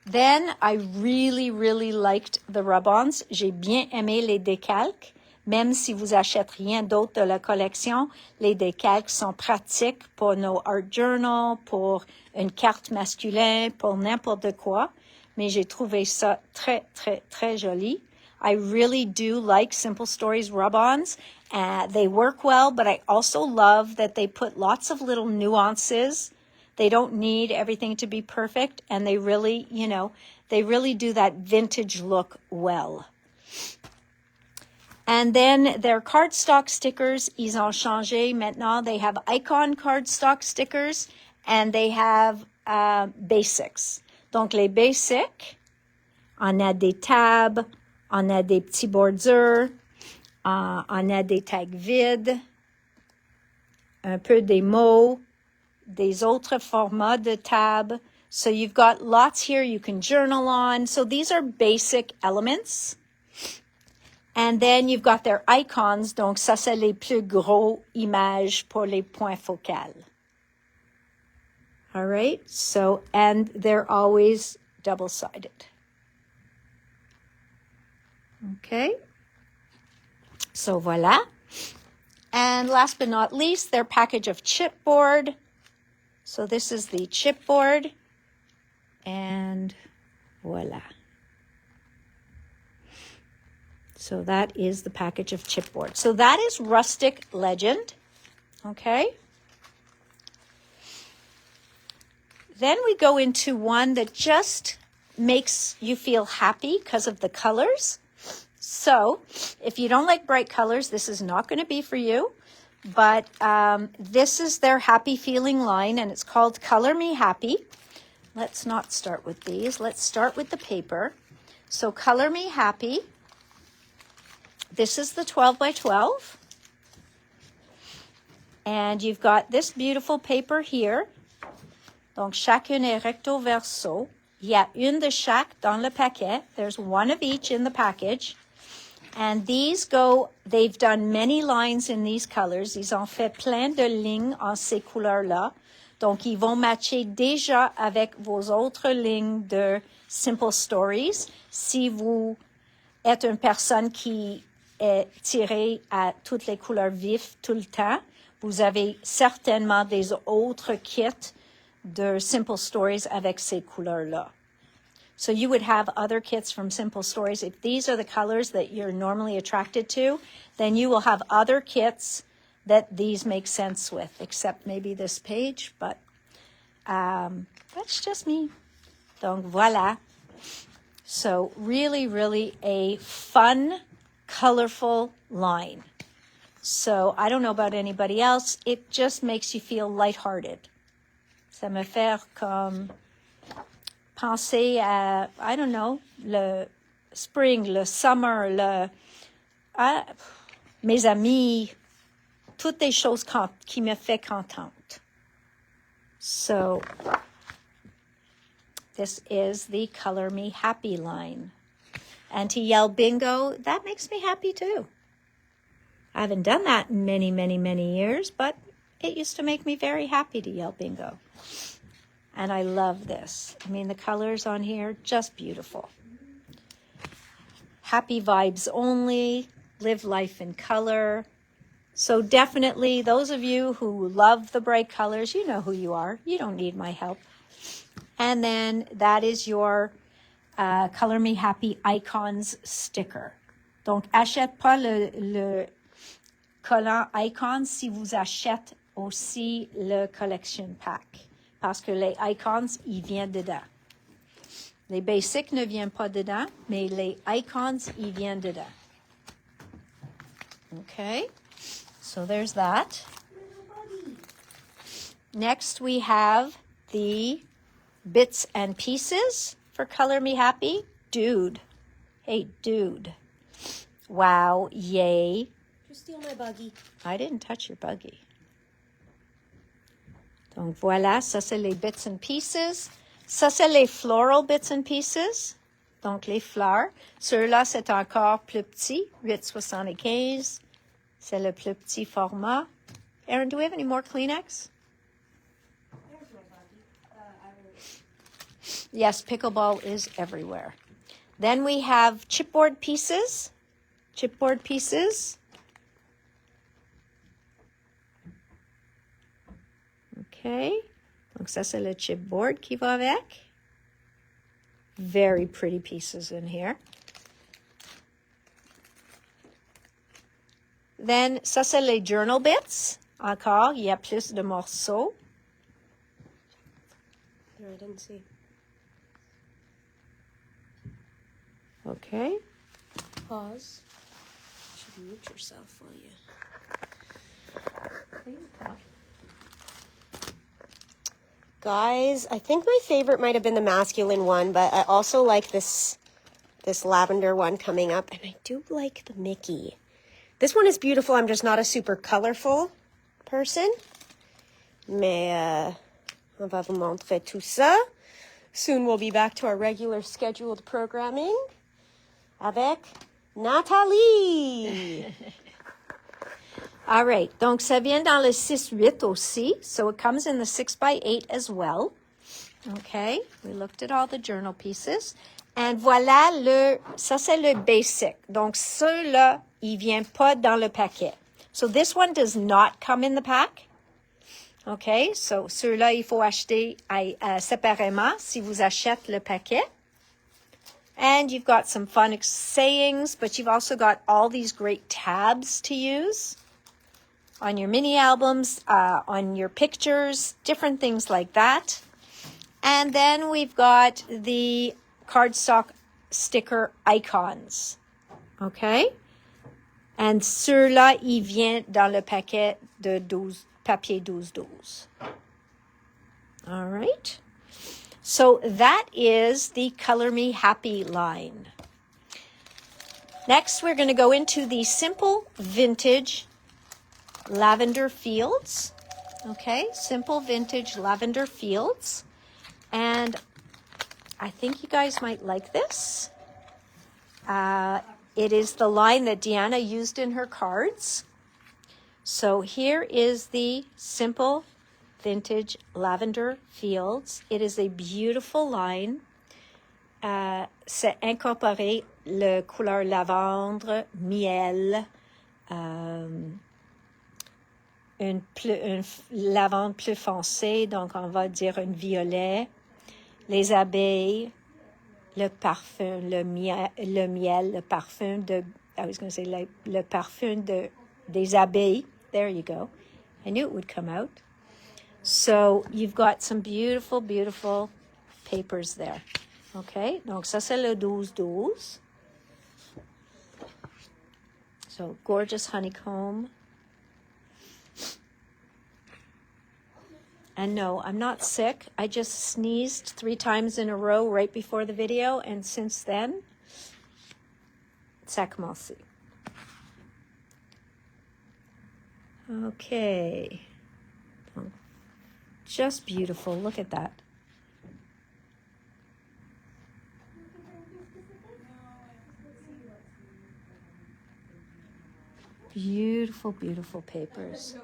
Then, I really, really liked the rub-ons. J'ai bien aimé les décalques. Même si vous achetez rien d'autre de la collection, les décalques sont pratiques pour nos art journals, pour une carte masculine, pour n'importe quoi. Mais j'ai trouvé ça très, très, très joli. I really do like Simple Stories rub-ons. They work well, but I also love that they put lots of little nuances. They don't need everything to be perfect, and they really, they really do that vintage look well. And then their cardstock stickers, ils ont changé. Maintenant, they have icon cardstock stickers, and they have basics. Donc, les basics, on a des tabs, on a des petits bordures, on a des tags vides, un peu des mots, des autres formats de tab. So you've got lots here you can journal on. So these are basic elements. And then you've got their icons. Donc ça, c'est les plus gros images pour les points focaux. All right. So, and they're always double-sided. Okay. So voila. And last but not least, their package of chipboard. So this is the chipboard. And voila. So that is the package of chipboard. So that is Rustic Legend. Okay. Then we go into one that just makes you feel happy because of the colors. So if you don't like bright colors, this is not going to be for you. But this is their happy feeling line, and it's called Color Me Happy. Let's not start with these. Let's start with the paper. So Color Me Happy. This is the 12 by 12. And you've got this beautiful paper here. Donc, chacune est recto verso. Il y a une de chaque dans le paquet. There's one of each in the package. And these go, they've done many lines in these colors. Ils ont fait plein de lignes en ces couleurs-là. Donc, ils vont matcher déjà avec vos autres lignes de Simple Stories. Si vous êtes une personne qui est tirée à toutes les couleurs vives tout le temps, vous avez certainement des autres kits de Simple Stories avec ces couleurs-là. So you would have other kits from Simple Stories. If these are the colors that you're normally attracted to, then you will have other kits that these make sense with, except maybe this page, but that's just me. Donc voilà. So really, really a fun, colorful line. So I don't know about anybody else. It just makes you feel lighthearted. Ça me fait comme penser à, I don't know, le spring, le summer, mes amis, toutes des choses qui me fait contente. So this is the Color Me Happy line. And to yell bingo, that makes me happy too. I haven't done that in many, many, many years, but it used to make me very happy to yell bingo. And I love this. I mean, the colors on here, just beautiful. Happy vibes only, live life in color. So definitely, those of you who love the bright colors, you know who you are. You don't need my help. And then that is your Color Me Happy Icons sticker. Donc, achète pas le collant Icons si vous achetez aussi le Collection Pack. Parce que les Icons, ils viennent dedans. Les Basics ne viennent pas dedans, mais les Icons, ils viennent dedans. Okay, so there's that. Next, we have the bits and pieces for Color Me Happy. Dude. Hey, dude. Wow, yay. You steal my buggy. I didn't touch your buggy. Donc voilà, ça c'est les bits and pieces. Ça c'est les floral bits and pieces. Donc les fleurs. Ceux-là c'est encore plus petit, 8,75. C'est le plus petit format. Erin, do we have any more Kleenex? There's my buggy. Yes, pickleball is everywhere. Then we have chipboard pieces. Chipboard pieces. Okay. Donc ça, c'est le chipboard qui va avec. Very pretty pieces in here. Then, ça, c'est les journal bits. Encore, il y a plus de morceaux. No, I didn't see. Okay. Pause. You should mute yourself while you... Guys, I think my favorite might have been the masculine one, but I also like this lavender one coming up, and I do like the Mickey. This one is beautiful. I'm just not a super colorful person. Mais on va vous montrer tout ça. Soon we'll be back to our regular scheduled programming avec Nathalie. All right. Donc, ça vient dans le 6-8 aussi. So it comes in the 6x8 as well. Okay. We looked at all the journal pieces. And voilà ça c'est le basic. Donc, ceux-là, il vient pas dans le paquet. So this one does not come in the pack. Okay. So, ceux-là, il faut acheter séparément si vous achetez le paquet. And you've got some fun sayings, but you've also got all these great tabs to use on your mini albums, on your pictures, different things like that. And then we've got the cardstock sticker icons. Okay? And ceux-là, ils viennent dans le paquet de 12, papier 12-12. All right? So that is the Color Me Happy line. Next, we're going to go into the simple vintage lavender fields. Okay, simple vintage lavender fields. And I think you guys might like this. It is the line that Deanna used in her cards. So here is the simple vintage lavender fields. It is a beautiful line. C'est incorporé le couleur lavande, miel, une lavande plus foncée, donc on va dire un violet, les abeilles, le parfum, le miel, le parfum de, I was going to say le parfum des abeilles. There you go. I knew it would come out. So you've got some beautiful, beautiful papers there. Okay, donc ça c'est le 12-12. So gorgeous honeycomb. And no, I'm not sick. I just sneezed 3 times in a row right before the video, and since then, ça a commencé. Okay. Just beautiful. Look at that. Beautiful, beautiful papers.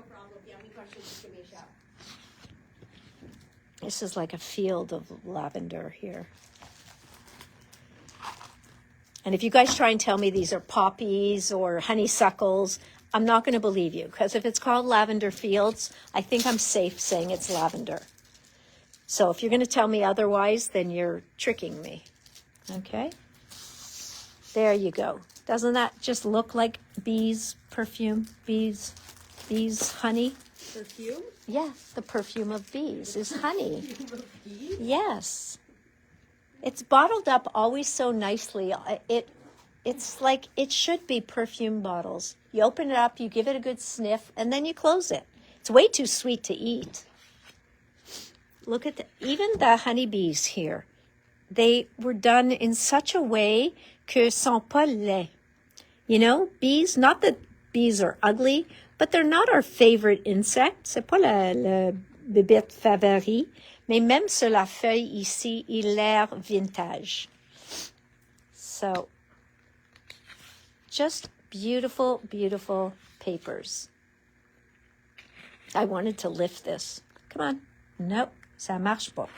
This is like a field of lavender here. And if you guys try and tell me these are poppies or honeysuckles, I'm not going to believe you, because if it's called lavender fields, I think I'm safe saying it's lavender. So if you're going to tell me otherwise, then you're tricking me. Okay? There you go. Doesn't that just look like bees, perfume, bees, honey? Perfume? Yeah, the perfume of bees is honey. Yes. It's bottled up always so nicely. It's like it should be perfume bottles. You open it up, you give it a good sniff, and then you close it. It's way too sweet to eat. Look at even the honeybees here. They were done in such a way que sont pas laids. You know, bees, not that bees are ugly, but they're not our favorite insect. C'est pas le bébête favori. Mais même sur la feuille ici, il a l'air vintage. So, just beautiful, beautiful papers. I wanted to lift this. Come on. Nope, ça marche pas.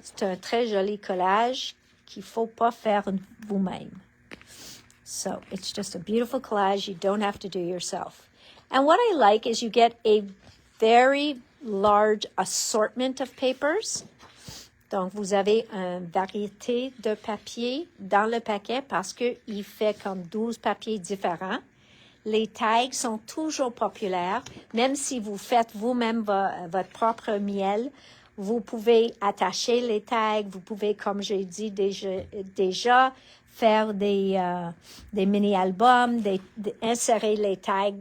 C'est un très joli collage qu'il faut pas faire vous-même. So, it's just a beautiful collage you don't have to do yourself. And what I like is you get a very large assortment of papers. Donc, vous avez une variété de papiers dans le paquet parce qu'il fait comme 12 papiers différents. les tags sont toujours populaires. Même si vous faites vous-même votre propre miel, vous pouvez attacher les tags. Vous pouvez, comme j'ai dit déjà faire des mini-albums, insérer les tags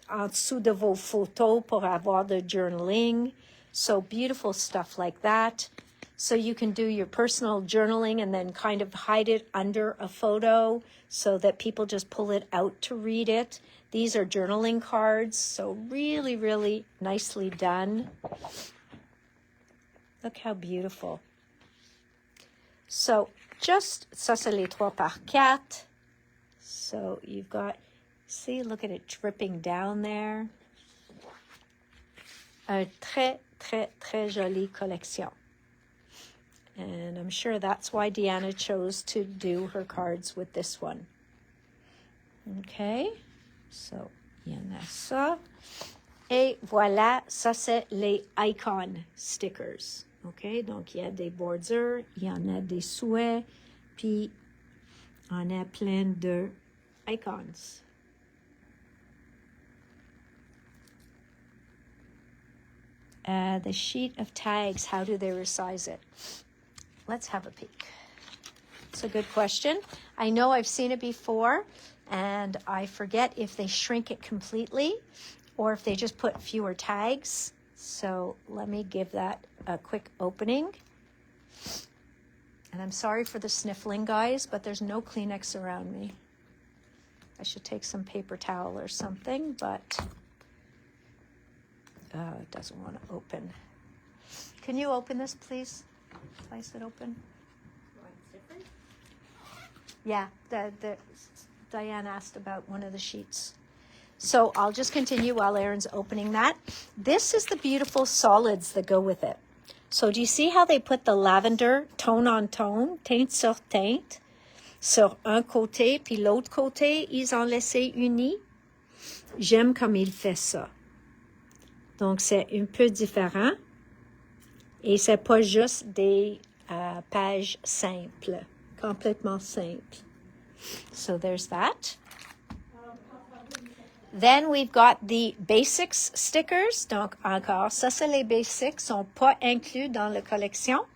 en dessous de vos photos pour avoir de journaling. So beautiful stuff like that. So you can do your personal journaling and then kind of hide it under a photo so that people just pull it out to read it. These are journaling cards, so really, really nicely done. Look how beautiful. So just, ça c'est les 3x4. So you've got, see, look at it dripping down there. Une très, très, très jolie collection. And I'm sure that's why Deanna chose to do her cards with this one. Okay, so il y en a ça. Et voilà, ça c'est les icon stickers. OK, donc il y a des bordures, il y en a des souhaits, puis on a plein de icons. The sheet of tags, how do they resize it? Let's have a peek. It's a good question. I know I've seen it before, and I forget if they shrink it completely or if they just put fewer tags. So let me give that a quick opening. And I'm sorry for the sniffling, guys, but there's no Kleenex around me. I should take some paper towel or something, but it doesn't want to open. Can you open this, please? Slice it open. Yeah, Diane asked about one of the sheets. So I'll just continue while Erin's opening that. This is the beautiful solids that go with it. So do you see how they put the lavender tone on tone, teinte sur teinte, sur un côté, puis l'autre côté, ils ont laissé unis? J'aime comme il fait ça. Donc c'est un peu différent. Et c'est pas juste des pages simples, complètement simples. So there's that. Then we've got the basics stickers. Donc encore, ça c'est les basics, sont pas inclus dans la collection.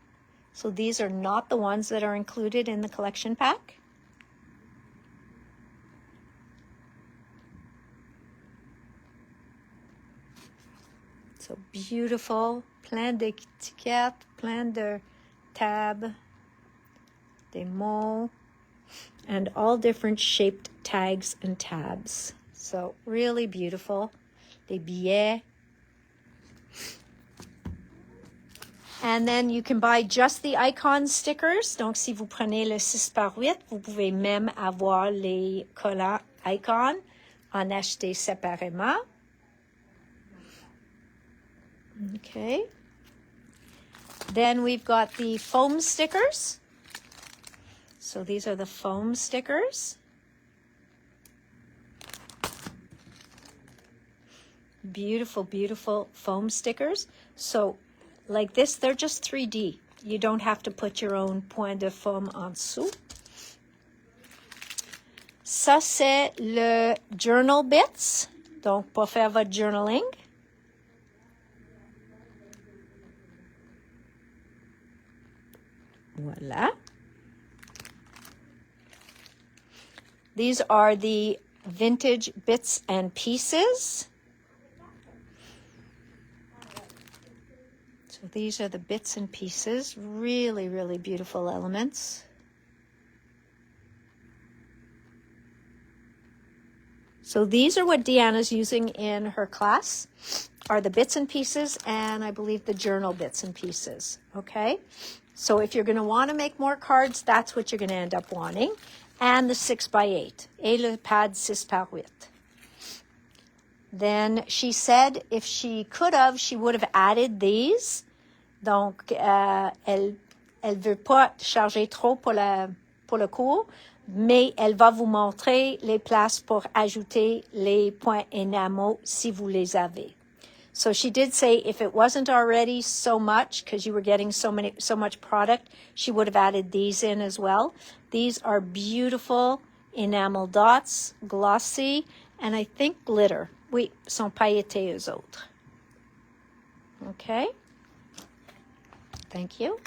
So these are not the ones that are included in the collection pack. So beautiful, plein d'étiquettes, plein de tabs, des mots, and all different shaped tags and tabs. So really beautiful. Des billets. And then you can buy just the icon stickers. Donc si vous prenez le 6x8, vous pouvez même avoir les collants icon, en acheter séparément. Okay. Then we've got the foam stickers. So these are the foam stickers. Beautiful, beautiful foam stickers. So like this, they're just 3D. You don't have to put your own point de foam en dessous. Ça, c'est le journal bits. Donc, pour faire votre journaling. Voilà. These are the vintage bits and pieces. So these are the bits and pieces. Really, really beautiful elements. So these are what Deanna's using in her class, are the bits and pieces, and I believe the journal bits and pieces, okay? So if you're going to want to make more cards, that's what you're going to end up wanting. And the 6x8, et le pad 6x8. Then she said if she could have, she would have added these. Donc, elle veut pas charger trop pour le cours, mais elle va vous montrer les places pour ajouter les points énamel si vous les avez. So she did say if it wasn't already so much, because you were getting so much product, she would have added these in as well. These are beautiful enamel dots, glossy, And I think glitter. Oui, sont pailletés eux autres. Okay. Thank you.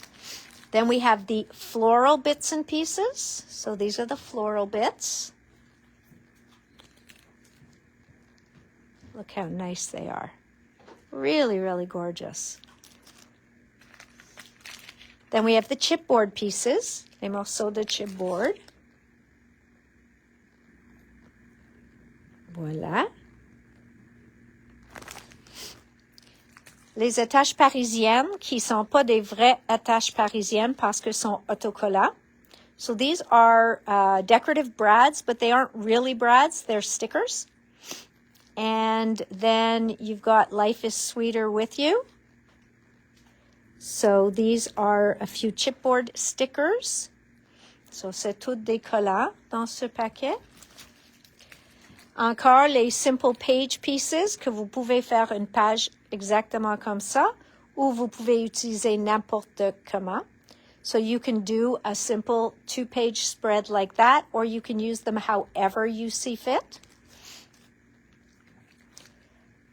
Then we have the floral bits and pieces. So these are the floral bits. Look how nice they are. Really, really gorgeous. Then we have the chipboard pieces, les morceaux de chipboard. Voilà. Les attaches parisiennes, qui sont pas des vraies attaches parisiennes parce que sont autocollants. So these are decorative brads, but they aren't really brads, they're stickers. And then you've got Life is Sweeter with You. So these are a few chipboard stickers. So c'est tout des collants dans ce paquet. Encore les simple page pieces que vous pouvez faire une page exactement comme ça, ou vous pouvez utiliser n'importe comment. So you can do a simple 2-page spread like that, or you can use them however you see fit.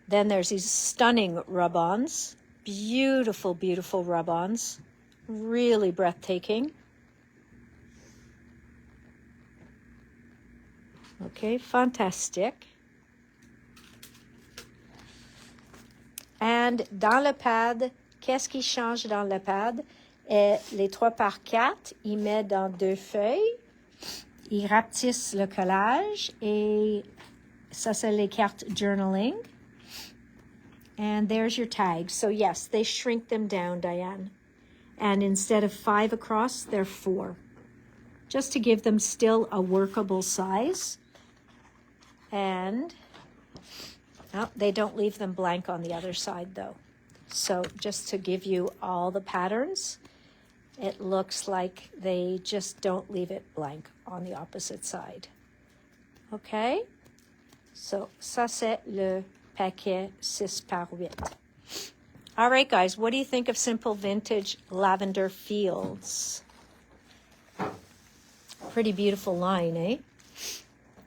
Then there's these stunning rub-ons. Beautiful, beautiful rub-ons. Really breathtaking. Okay, fantastic. And dans le pad, qu'est-ce qui change dans le pad? Et les 3x4, il met dans 2 feuilles. Il rapetisse le collage et ça, c'est les cartes journaling. And there's your tags. So yes, they shrink them down, Diane. And instead of 5 across, they're 4. Just to give them still a workable size. And oh, they don't leave them blank on the other side though. So just to give you all the patterns, it looks like they just don't leave it blank on the opposite side. Okay? So ça c'est le paquet 6x8. All right, guys, what do you think of Simple Vintage Lavender Fields? Pretty beautiful line, eh?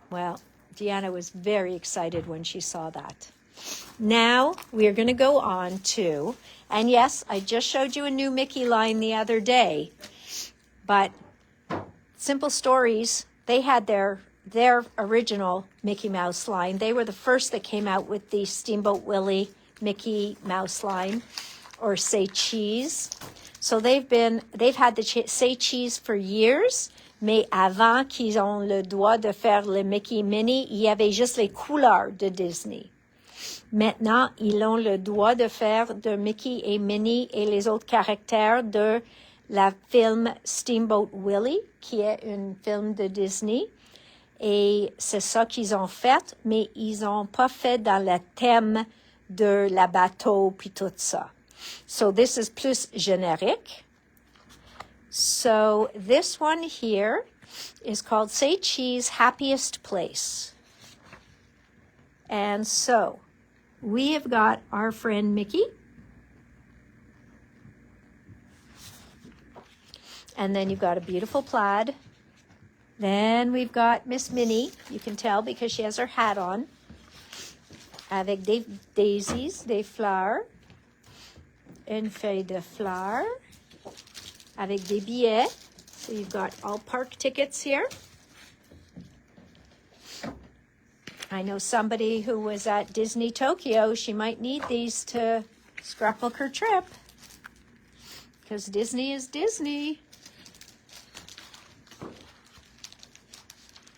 Well, Deanna was very excited when she saw that. Now we are going to go on to, and yes, I just showed you a new Mickey line the other day, but Simple Stories, they had their original Mickey Mouse line. They were the first that came out with the Steamboat Willie Mickey Mouse line, or Say Cheese. So they've had the Say Cheese for years. Mais avant qu'ils ont le droit de faire le Mickey Minnie, il y avait juste les couleurs de Disney. Maintenant, ils ont le droit de faire de Mickey et Minnie et les autres caractères de la film Steamboat Willie, qui est un film de Disney. Et c'est ça qu'ils ont fait, mais ils n'ont pas fait dans le thème de la bateau puis tout ça. So this is plus générique. So this one here is called Say Cheese Happiest Place. And so we have got our friend Mickey. And then you've got a beautiful plaid. Then we've got Miss Minnie. You can tell because she has her hat on. Avec des daisies, des fleurs. Une feuille de fleurs. Avec des billets. So you've got all park tickets here. I know somebody who was at Disney Tokyo, she might need these to scrapbook her trip. Because Disney is Disney.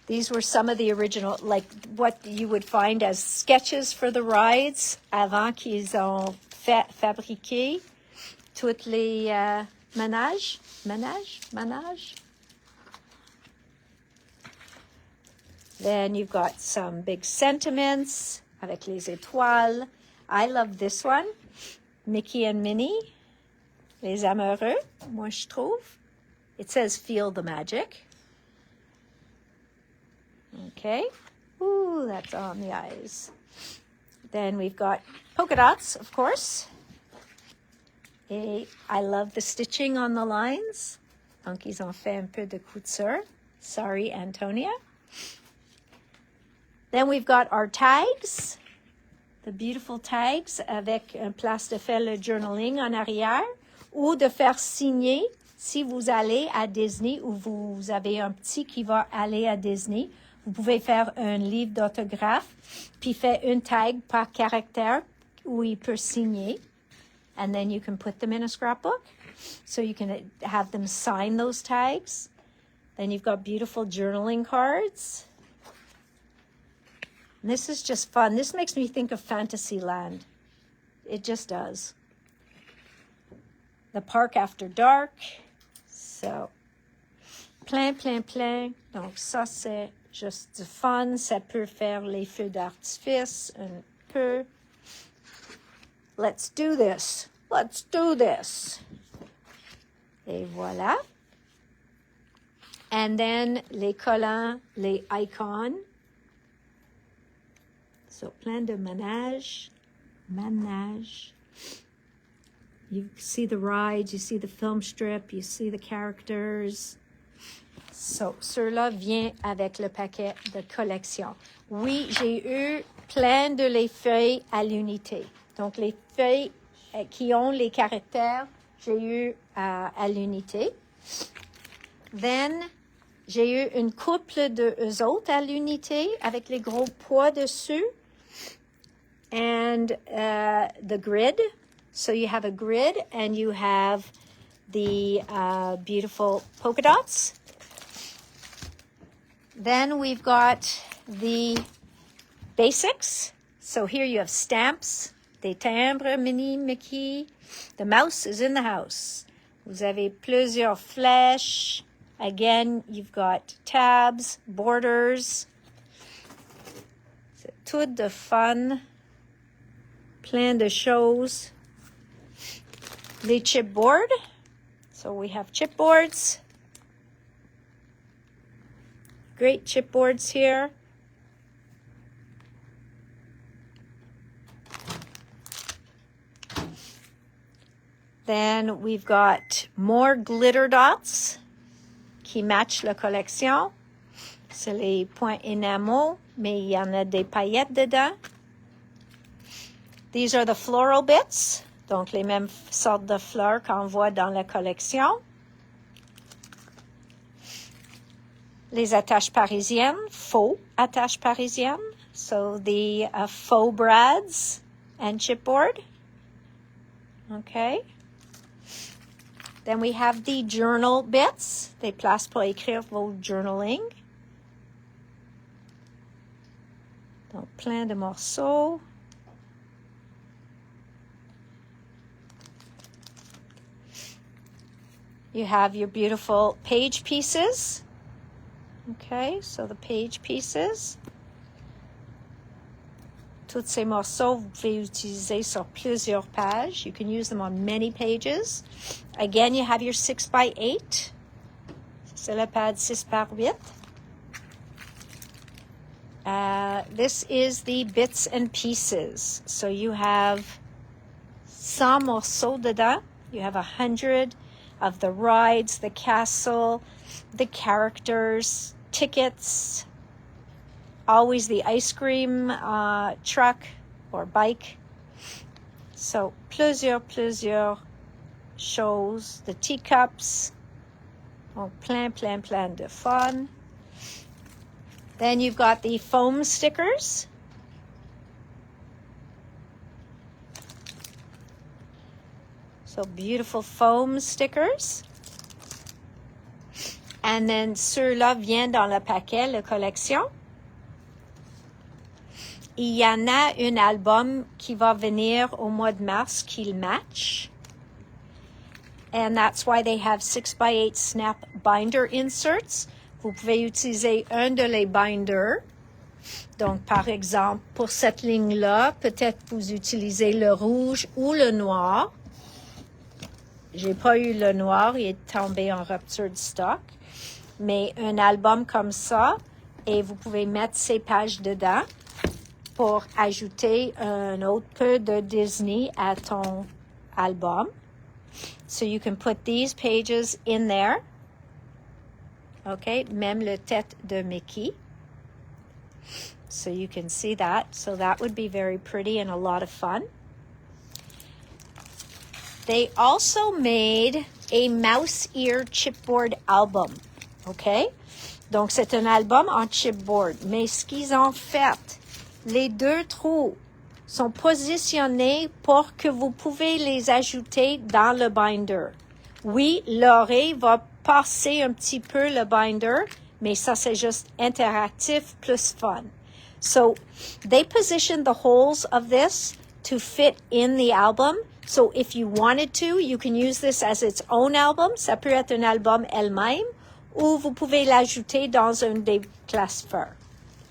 These were some of the original, like what you would find as sketches for the rides avant qu'ils ont fabriqué toutes les manèges. Then you've got some big sentiments avec les étoiles. I love this one. Mickey and Minnie, les amoureux, moi je trouve. It says feel the magic. Okay. Ooh, that's on the eyes. Then we've got polka dots, of course. Et I love the stitching on the lines. Donc, ils ont fait un peu de couture. Sorry, Antonia. Then we've got our tags, the beautiful tags avec une place de faire le journaling en arrière ou de faire signer si vous allez à Disney ou vous avez un petit qui va aller à Disney. Vous pouvez faire un livre d'autographe puis faire une tag par caractère où il peut signer. And then you can put them in a scrapbook. So you can have them sign those tags. Then you've got beautiful journaling cards. And this is just fun. This makes me think of Fantasyland. It just does. The Park After Dark. So, plein. Donc ça, c'est juste du fun. Ça peut faire les feux d'artifice un peu. Let's do this. Let's do this. Et voilà. And then les collants, les icons. So, plein de manage. You see the rides, you see the film strip, you see the characters. So, ceux-là viennent avec le paquet de collection. Oui, j'ai eu plein de les feuilles à l'unité. Donc, les feuilles qui ont les caractères, j'ai eu à l'unité. Then, j'ai eu une couple de eux autres à l'unité avec les gros poids dessus. And the grid. So you have a grid and you have the beautiful polka dots. Then we've got the basics. So here you have stamps, des timbres, mini Mickey. The mouse is in the house. Vous avez plusieurs flèches. Again, you've got tabs, borders. C'est tout de fun. Plein de choses. Les chipboard. So we have chipboards. Great chipboards here. Then we've got more glitter dots qui matchent la collection. C'est les points énamel, mais il y en a des paillettes dedans. These are the floral bits, donc les mêmes sortes de fleurs qu'on voit dans la collection. Les attaches parisiennes, faux attaches parisiennes. So the faux brads and chipboard. Okay. Then we have the journal bits, des places pour écrire vos journaling. Donc plein de morceaux. You have your beautiful page pieces. Okay, so the page pieces. Tous ces morceaux, vous pouvez utiliser sur plusieurs pages. You can use them on many pages. Again, you have your 6x8. C'est le pad 6x8. This is the bits and pieces. So you have 100 morceaux dedans. You have 100 of the rides, the castle, the characters, tickets, always the ice cream truck or bike. So plusieurs choses, the teacups, donc plein de fun. Then you've got the foam stickers. So beautiful foam stickers. And then ceux-là viennent dans le paquet, la collection. Il y en a un album qui va venir au mois de mars qui match. And that's why they have 6x8 snap binder inserts. Vous pouvez utiliser un de les binders. Donc, par exemple, pour cette ligne-là, peut-être vous utilisez le rouge ou le noir. J'ai pas eu le noir, il est tombé en rupture de stock. Mais un album comme ça, et vous pouvez mettre ces pages dedans pour ajouter un autre peu de Disney à ton album. So you can put these pages in there. OK, même le tête de Mickey. So you can see that. So that would be very pretty and a lot of fun. They also made a mouse ear chipboard album. OK? Donc, c'est un album en chipboard. Mais ce qu'ils ont fait, les deux trous sont positionnés pour que vous pouvez les ajouter dans le binder. Oui, l'oreille va passer un petit peu le binder, mais ça, c'est juste interactif plus fun. So, they positioned the holes of this to fit in the album. So, if you wanted to, you can use this as its own album. Ça peut être un album elle-même, ou vous pouvez l'ajouter dans un des classeurs.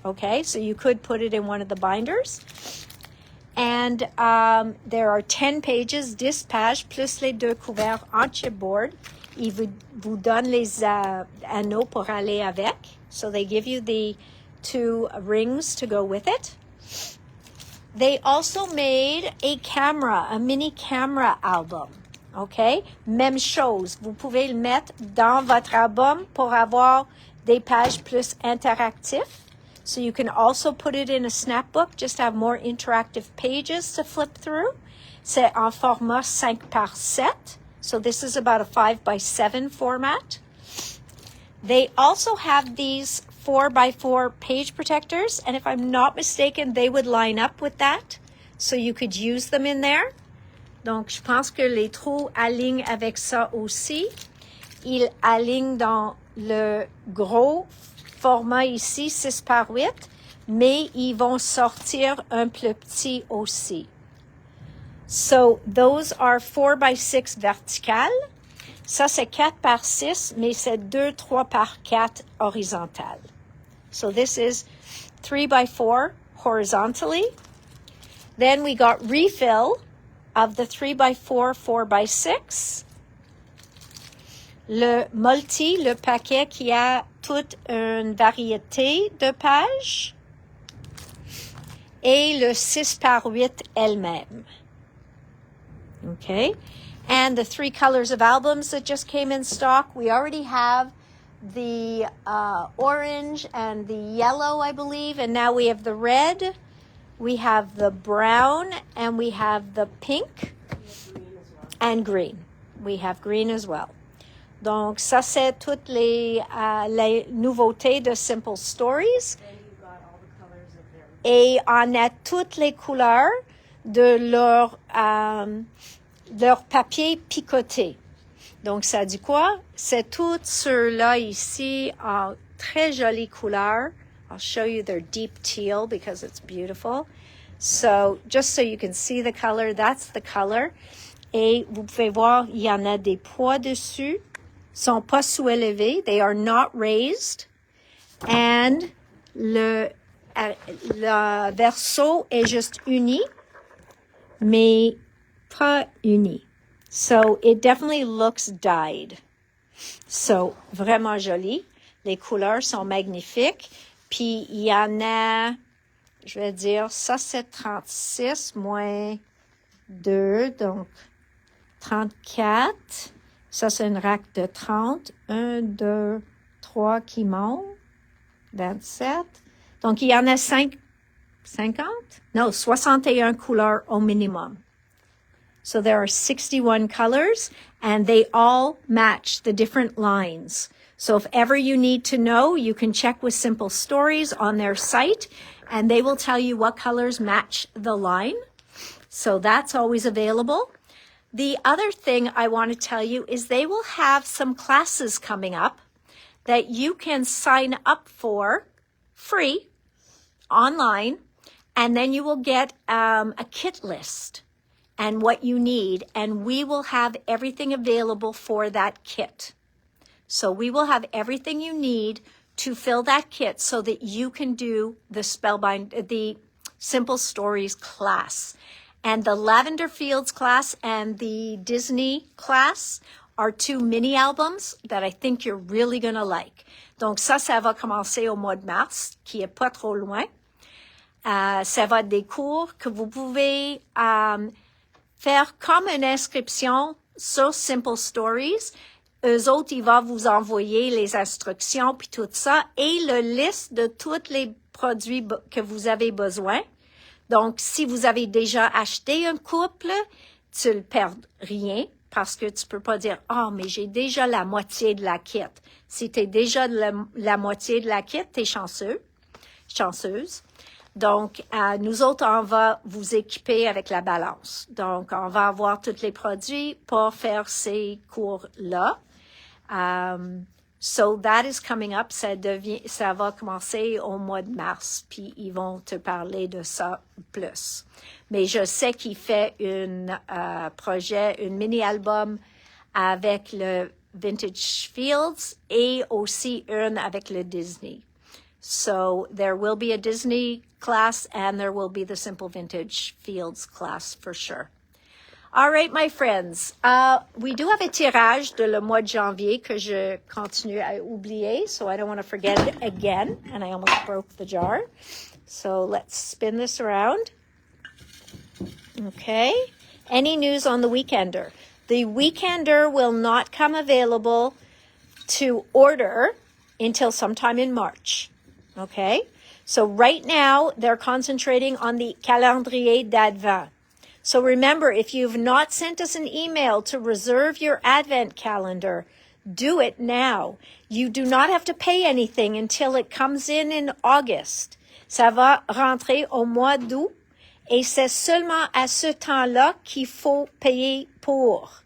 Okay, so you could put it in one of the binders. And there are 10 pages, 10 pages, plus les deux couverts en chipboard. Ils vous donnent les anneaux pour aller avec. So they give you the 2 rings to go with it. They also made a camera, a mini camera album. OK? Même chose. Vous pouvez le mettre dans votre album pour avoir des pages plus interactives. So you can also put it in a snapbook, just to have more interactive pages to flip through. C'est en format 5x7. So this is about a 5x7 format. They also have these 4x4 page protectors. And if I'm not mistaken, they would line up with that. So you could use them in there. Donc, je pense que les trous alignent avec ça aussi. Ils alignent dans le gros format ici, 6x8, mais ils vont sortir un plus petit aussi. So, those are 4x6 verticales. Ça, c'est 4x6, mais c'est 2, 3x4 horizontales. So, this is 3x4 horizontally. Then we got refill of the 3x4, 4x6. Le multi, le paquet qui a toute une variété de pages. Et le 6x8 elle-même. Okay. And the 3 colors of albums that just came in stock. We already have the orange and the yellow, I believe. And now we have the red. We have the brown. And we have the pink. And green. We have green as well. Donc, ça, c'est toutes les nouveautés de Simple Stories. Et on a toutes les couleurs de leur papier picoté. Donc, ça dit quoi? C'est toutes ceux-là ici en très jolies couleurs. I'll show you their deep teal because it's beautiful. So, just so you can see the color, that's the color. Et vous pouvez voir, il y en a des poids dessus. Sont pas sous-élevés. They are not raised. And le verso est juste uni, mais pas uni. So it definitely looks dyed. So vraiment joli. Les couleurs sont magnifiques. Puis il y en a, je vais dire, ça c'est 36 moins 2, donc 34. Ça, c'est une rack de 30. 1, 2, 3 qui montent. 27. Donc, il y en a 50? No, 61 couleurs au minimum. So, there are 61 colors, and they all match the different lines. So, if ever you need to know, you can check with Simple Stories on their site, and they will tell you what colors match the line. So, that's always available. The other thing I want to tell you is they will have some classes coming up that you can sign up for free online, and then you will get a kit list and what you need, and we will have everything available for that kit. So we will have everything you need to fill that kit so that you can do the Simple Stories class. And the Lavender Fields class and the Disney class are 2 mini albums that I think you're really going to like. Donc ça va commencer au mois de mars, qui est pas trop loin. Ça va être des cours que vous pouvez faire comme une inscription sur Simple Stories. Eux autres, ils vont vous envoyer les instructions puis tout ça et le liste de toutes les produits que vous avez besoin. Donc, si vous avez déjà acheté un couple, tu ne perds rien parce que tu peux pas dire « Ah, mais j'ai déjà la moitié de la kit ». Si tu es déjà la moitié de la kit, tu es chanceuse. Donc, nous autres, on va vous équiper avec la balance. Donc, on va avoir tous les produits pour faire ces cours-là. So that is coming up. Ça va commencer au mois de mars, puis ils vont te parler de ça plus. Mais je sais qu'il fait un mini-album avec le Vintage Fields et aussi une avec le Disney. So there will be a Disney class and there will be the Simple Vintage Fields class for sure. All right, my friends. We do have a tirage de le mois de janvier que je continue à oublier, so I don't want to forget it again. And I almost broke the jar. So let's spin this around. Okay. Any news on the Weekender? The Weekender will not come available to order until sometime in March. Okay. So right now, they're concentrating on the calendrier d'Advent. So remember, if you've not sent us an email to reserve your Advent calendar, do it now. You do not have to pay anything until it comes in August. Ça va rentrer au mois d'août et c'est seulement à ce temps-là qu'il faut payer pour.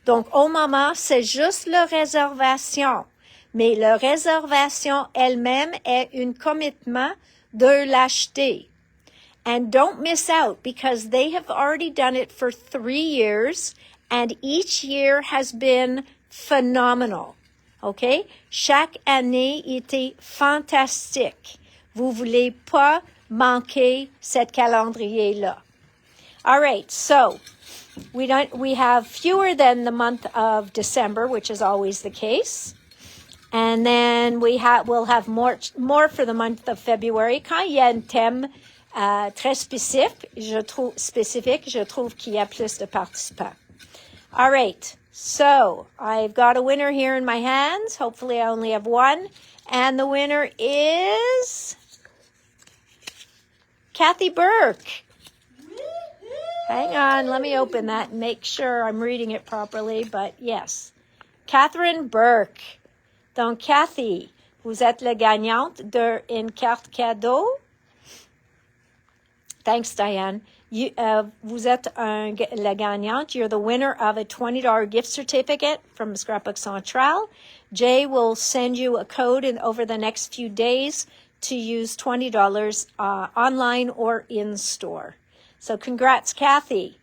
Donc, au moment, c'est juste la réservation. Mais la réservation elle-même est un commitment de l'acheter. And don't miss out because they have already done it for 3 years and each year has been phenomenal. Okay? Chaque année était fantastique. Vous voulez pas manquer cette calendrier-là. All right, so we have fewer than the month of December, which is always the case. And then we'll have more for the month of February. Quand il y a un thème très spécifique, je trouve qu'il y a plus de participants. All right, so I've got a winner here in my hands. Hopefully I only have one. And the winner is Kathy Burke. Hang on, let me open that and make sure I'm reading it properly, but yes. Catherine Burke. Donc, Kathy, vous êtes la gagnante d'une carte cadeau. Thanks, Diane. Vous êtes la gagnante. You're the winner of a $20 gift certificate from Scrapbook Central. Jay will send you a code over the next few days to use $20 online or in store. So congrats, Kathy.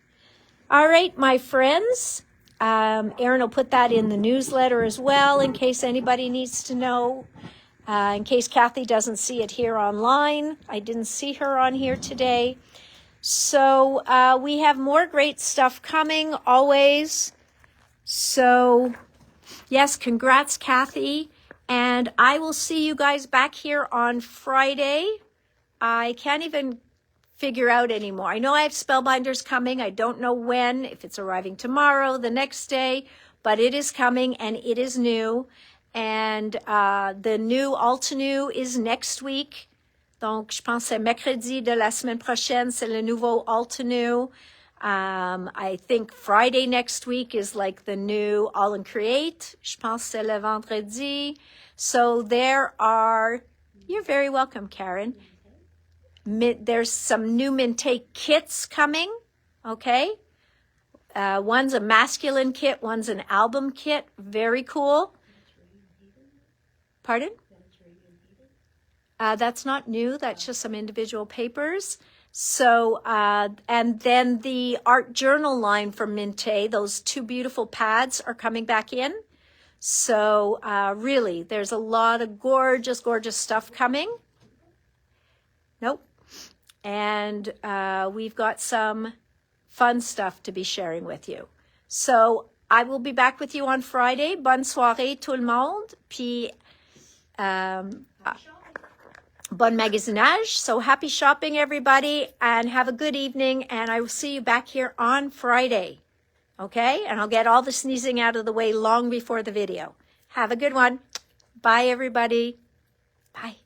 All right, my friends. Erin will put that in the newsletter as well in case anybody needs to know. In case Kathy doesn't see it here online. I didn't see her on here today. So we have more great stuff coming always. So yes, congrats, Kathy. And I will see you guys back here on Friday. I can't even figure out anymore. I know I have Spellbinders coming. I don't know when, if it's arriving tomorrow, the next day, but it is coming and it is new. And the new Altenew is next week. Donc, je pense que c'est mercredi de la semaine prochaine, c'est le nouveau Altenew. I think Friday next week is like the new All and Create. Je pense que c'est le vendredi. So you're very welcome, Karen. There's some new Mintay kits coming, okay? One's a masculine kit, one's an album kit. Very cool. Pardon? That's not new. That's just some individual papers. So, and then the art journal line from Mintay, those 2 beautiful pads are coming back in. So, really, there's a lot of gorgeous, gorgeous stuff coming. Nope. And we've got some fun stuff to be sharing with you. So I will be back with you on Friday. Bonne soirée tout le monde. Puis bon magasinage. So happy shopping, everybody, and have a good evening. And I will see you back here on Friday. Okay? And I'll get all the sneezing out of the way long before the video. Have a good one. Bye, everybody. Bye.